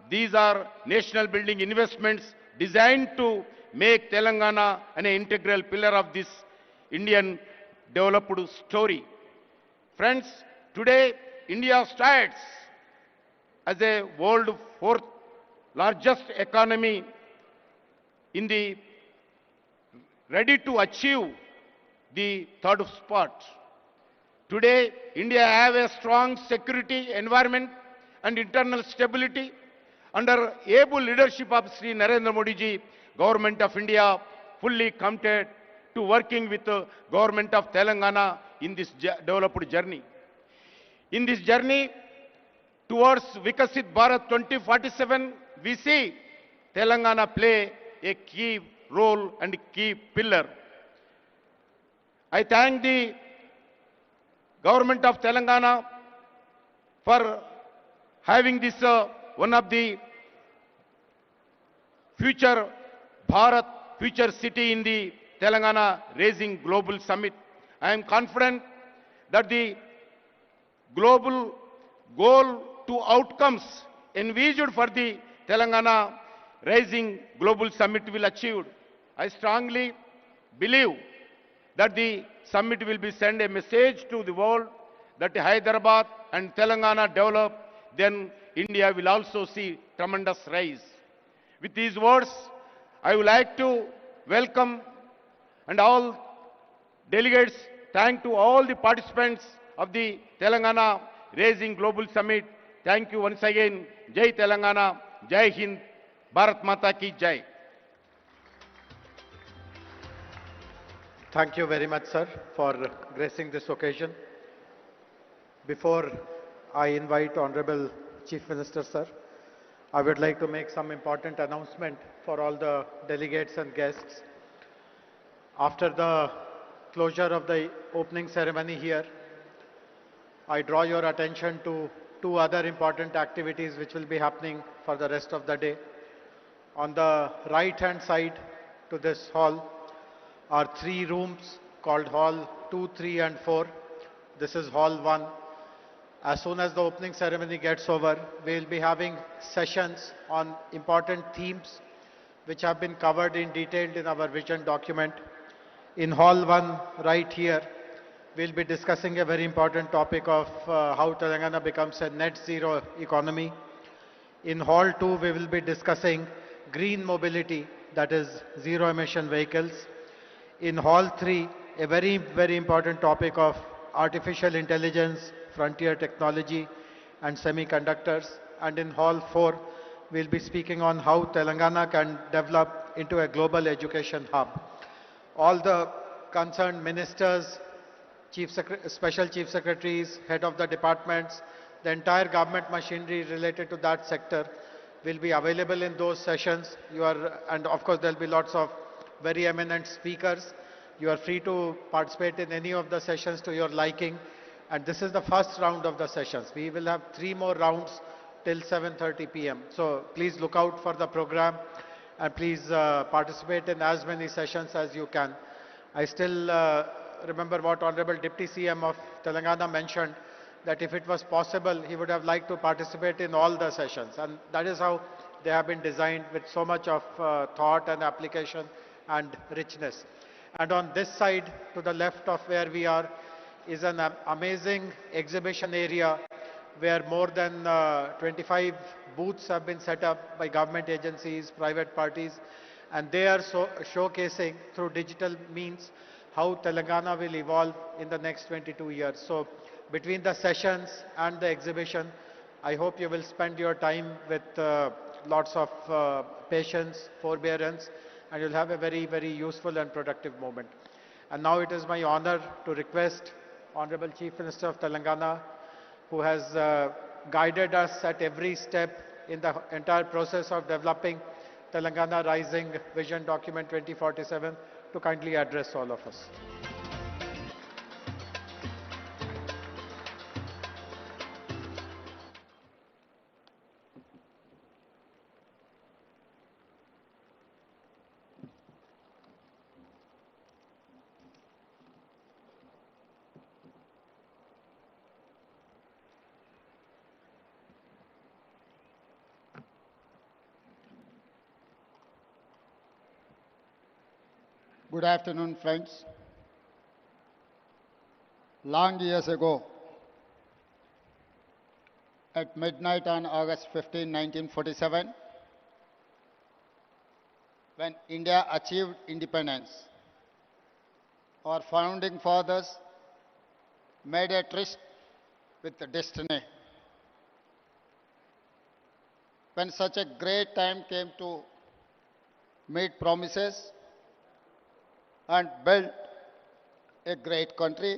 These are national building investments designed to make Telangana an integral pillar of this Indian developed story. Friends, today India stands as a world fourth largest economy in the ready to achieve the third spot. Today, India have a strong security environment and internal stability under able leadership of Sri Narendra Modi ji, Government of India fully committed to working with the Government of Telangana in this developed journey. In this journey towards Vikasit Bharat 2047, we see Telangana play a key role and key pillar. I thank the Government of Telangana for having this one of the future Bharat, future city in the Telangana Raising Global Summit. I am confident that the global goal to outcomes envisaged for the Telangana Raising Global Summit will achieved. I strongly believe that the summit will be send a message to the world that Hyderabad and Telangana develop, then India will also see tremendous rise. With these words, I would like to welcome and all delegates, thank to all the participants of the Telangana Raising Global Summit. Thank you once again. Jai Telangana, Jai Hind, Bharat Mata ki Jai. Thank you very much, sir, for gracing this occasion. Before I invite Honorable Chief Minister, sir, I would like to make some important announcement for all the delegates and guests. After the closure of the opening ceremony here, I draw your attention to two other important activities which will be happening for the rest of the day. On the right-hand side to this hall are 3 rooms called Hall 2, 3 and 4. This is Hall 1. As soon as the opening ceremony gets over, we will be having sessions on important themes which have been covered in detail in our vision document. In Hall 1, right here, we will be discussing a very important topic of how Telangana becomes a net zero economy. In Hall 2, we will be discussing green mobility, that is zero emission vehicles. In Hall 3, a very, very important topic of artificial intelligence, frontier technology, and semiconductors. And in Hall 4, we'll be speaking on how Telangana can develop into a global education hub. All the concerned ministers, special chief secretaries, head of the departments, the entire government machinery related to that sector will be available in those sessions. And of course there'll be lots of very eminent speakers. You are free to participate in any of the sessions to your liking. And this is the first round of the sessions. We will have 3 more rounds till 7:30 p.m. So please look out for the program and please participate in as many sessions as you can. I still remember what Honorable Deputy CM of Telangana mentioned, that if it was possible, he would have liked to participate in all the sessions. And that is how they have been designed, with so much of thought and application and richness. And on this side, to the left of where we are, is an amazing exhibition area where more than 25 booths have been set up by government agencies, private parties, and they are showcasing through digital means how Telangana will evolve in the next 22 years. So between the sessions and the exhibition, I hope you will spend your time with lots of patience, forbearance, and you'll have a very, very useful and productive moment. And now it is my honor to request Honorable Chief Minister of Telangana, who has guided us at every step in the entire process of developing Telangana Rising Vision Document 2047, to kindly address all of us. Good afternoon, friends. Long years ago, at midnight on August 15, 1947, when India achieved independence, our founding fathers made a tryst with the destiny. When such a great time came to meet promises and build a great country,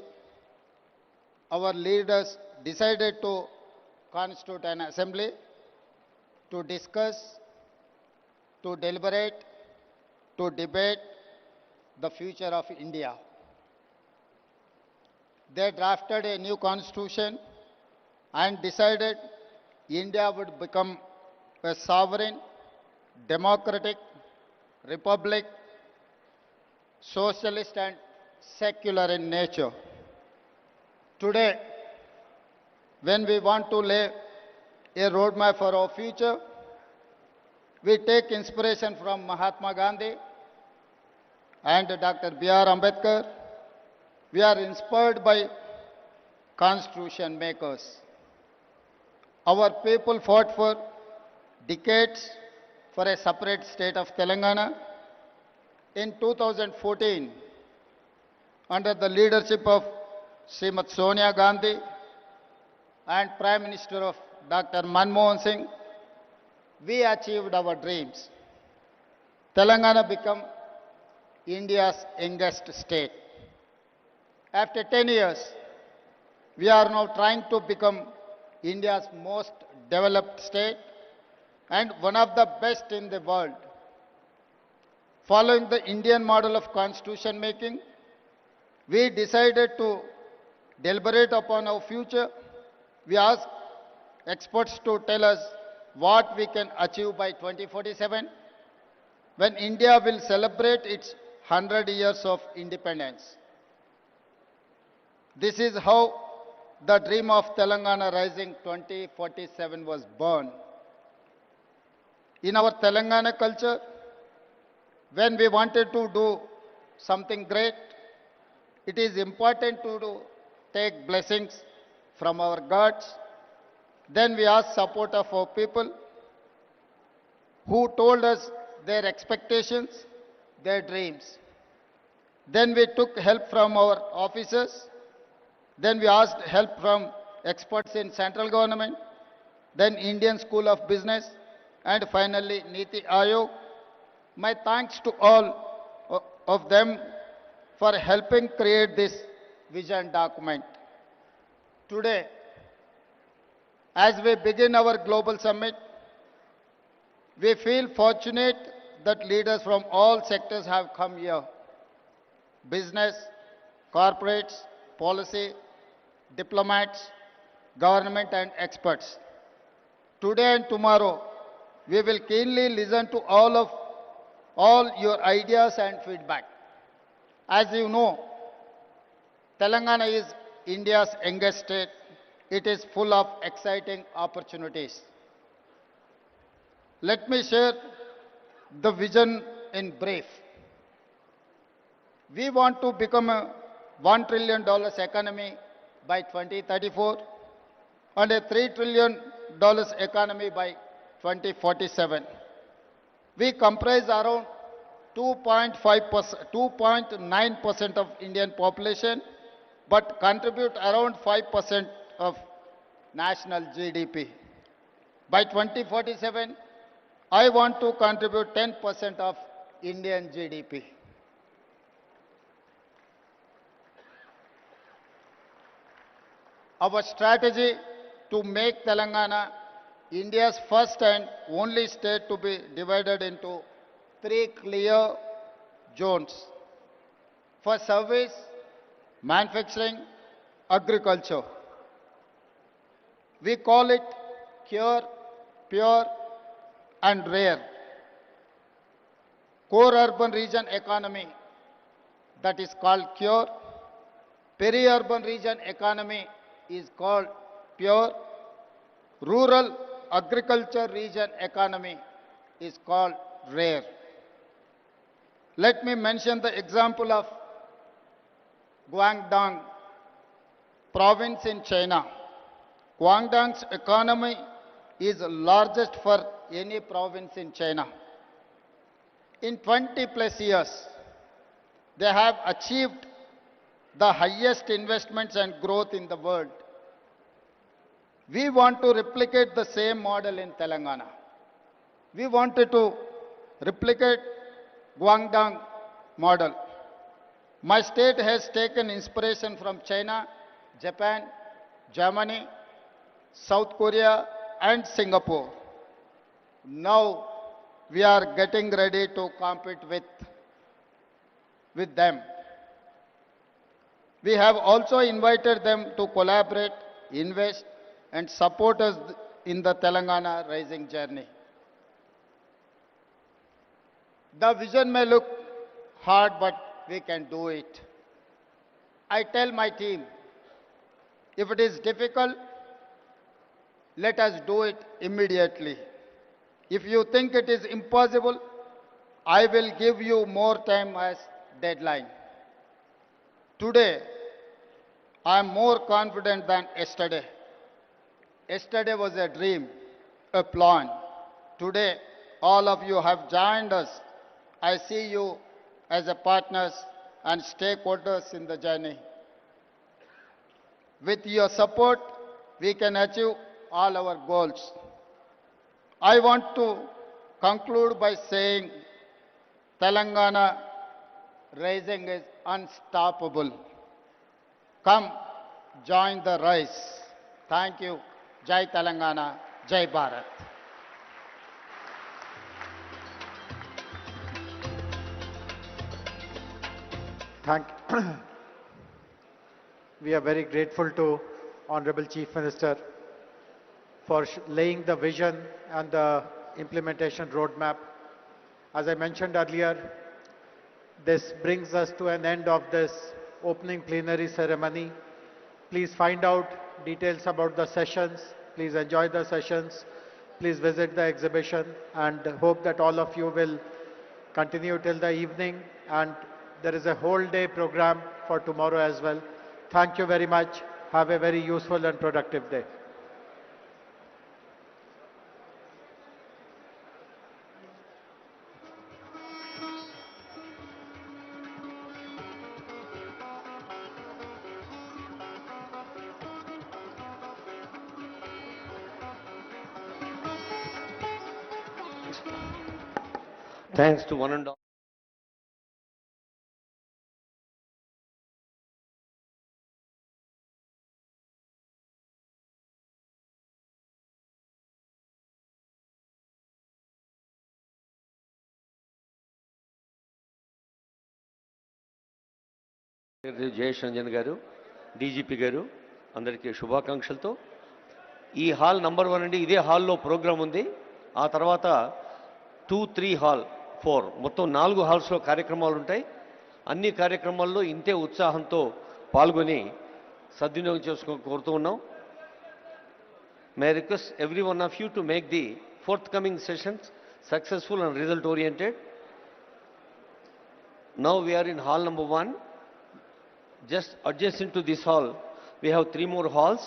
our leaders decided to constitute an assembly to discuss, to deliberate, to debate the future of India. They drafted a new constitution and decided India would become a sovereign, democratic republic, socialist and secular in nature. Today, when we want to lay a roadmap for our future, we take inspiration from Mahatma Gandhi and Dr. B.R. Ambedkar. We are inspired by constitution makers. Our people fought for decades for a separate state of Telangana. In 2014, under the leadership of Srimati Sonia Gandhi and Prime Minister of Dr. Manmohan Singh, we achieved our dreams. Telangana became India's youngest state. After 10 years, we are now trying to become India's most developed state and one of the best in the world. Following the Indian model of constitution making, we decided to deliberate upon our future. We asked experts to tell us what we can achieve by 2047, when India will celebrate its 100 years of independence. This is how the dream of Telangana Rising 2047 was born. In our Telangana culture, when we wanted to do something great, it is important to take blessings from our gods. Then we ask support of our people who told us their expectations, their dreams. Then we took help from our officers. Then we asked help from experts in central government, then Indian School of Business, and finally Niti Aayog. My thanks to all of them for helping create this vision document. Today, as we begin our global summit, we feel fortunate that leaders from all sectors have come here. Business, corporates, policy, diplomats, government and experts. Today and tomorrow, we will keenly listen to all your ideas and feedback. As you know, Telangana is India's youngest state. It is full of exciting opportunities. Let me share the vision in brief. We want to become a $1 trillion economy by 2034 and a $3 trillion economy by 2047. We comprise around 2.9% of Indian population, but contribute around 5% of national GDP. By 2047, I want to contribute 10% of Indian GDP. Our strategy to make Telangana India's first and only state to be divided into 3 clear zones for service, manufacturing, agriculture. We call it Cure, Pure and Rare. Core urban region economy, that is called Cure. Peri-urban region economy is called Pure. Rural agriculture region economy is called Rare. Let me mention the example of Guangdong province in China. Guangdong's economy is largest for any province in China. In 20 plus years, they have achieved the highest investments and growth in the world. We want to replicate the same model in Telangana. We wanted to replicate Guangdong model. My state has taken inspiration from China, Japan, Germany, South Korea and Singapore. Now we are getting ready to compete with them. We have also invited them to collaborate, invest and support us in the Telangana rising journey. The vision may look hard, but we can do it. I tell my team, if it is difficult, let us do it immediately. If you think it is impossible, I will give you more time as deadline. Today, I am more confident than yesterday. Yesterday was a dream, a plan. Today, all of you have joined us. I see you as a partners and stakeholders in the journey. With your support, we can achieve all our goals. I want to conclude by saying Telangana rising is unstoppable. Come, join the rise. Thank you. Jai Telangana, Jai Bharat. We are very grateful to Honorable Chief Minister for laying the vision and the implementation roadmap. As I mentioned earlier, this brings us to an end of this opening plenary ceremony. Please find out details about the sessions. Please enjoy the sessions. Please visit the exhibition and hope that all of you will continue till the evening, and there is a whole day program for tomorrow as well. Thank you very much. Have a very useful and productive day. Thanks to one and all. Jayesh Ranjan గారు, DGP గారు, అందరికీ శుభాకాంక్షలతో ఈ hall number 1 అండి. ఇదే హాల్లో programme ఉంది. ఆ తర్వాత 2, 3 హాల్ 4 మొత్తం 4 హాల్స్లో కార్యక్రమాలు ఉంటాయి. అన్ని కార్యక్రమాల్లో ఇంతే ఉత్సాహంతో పాల్గొని సద్వినియోగం చేసుకో కోరుతూ ఉన్నాం. May I request every one of you to make the forthcoming sessions successful and result oriented. Now we are in hall number 1. Just adjacent to this hall, we have 3 more halls.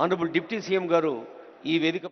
Honorable Deputy CM Garu, ఈ వేదిక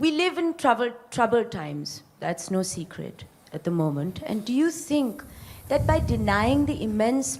We live in troubled times. That's no secret at the moment. And do you think that by denying the immense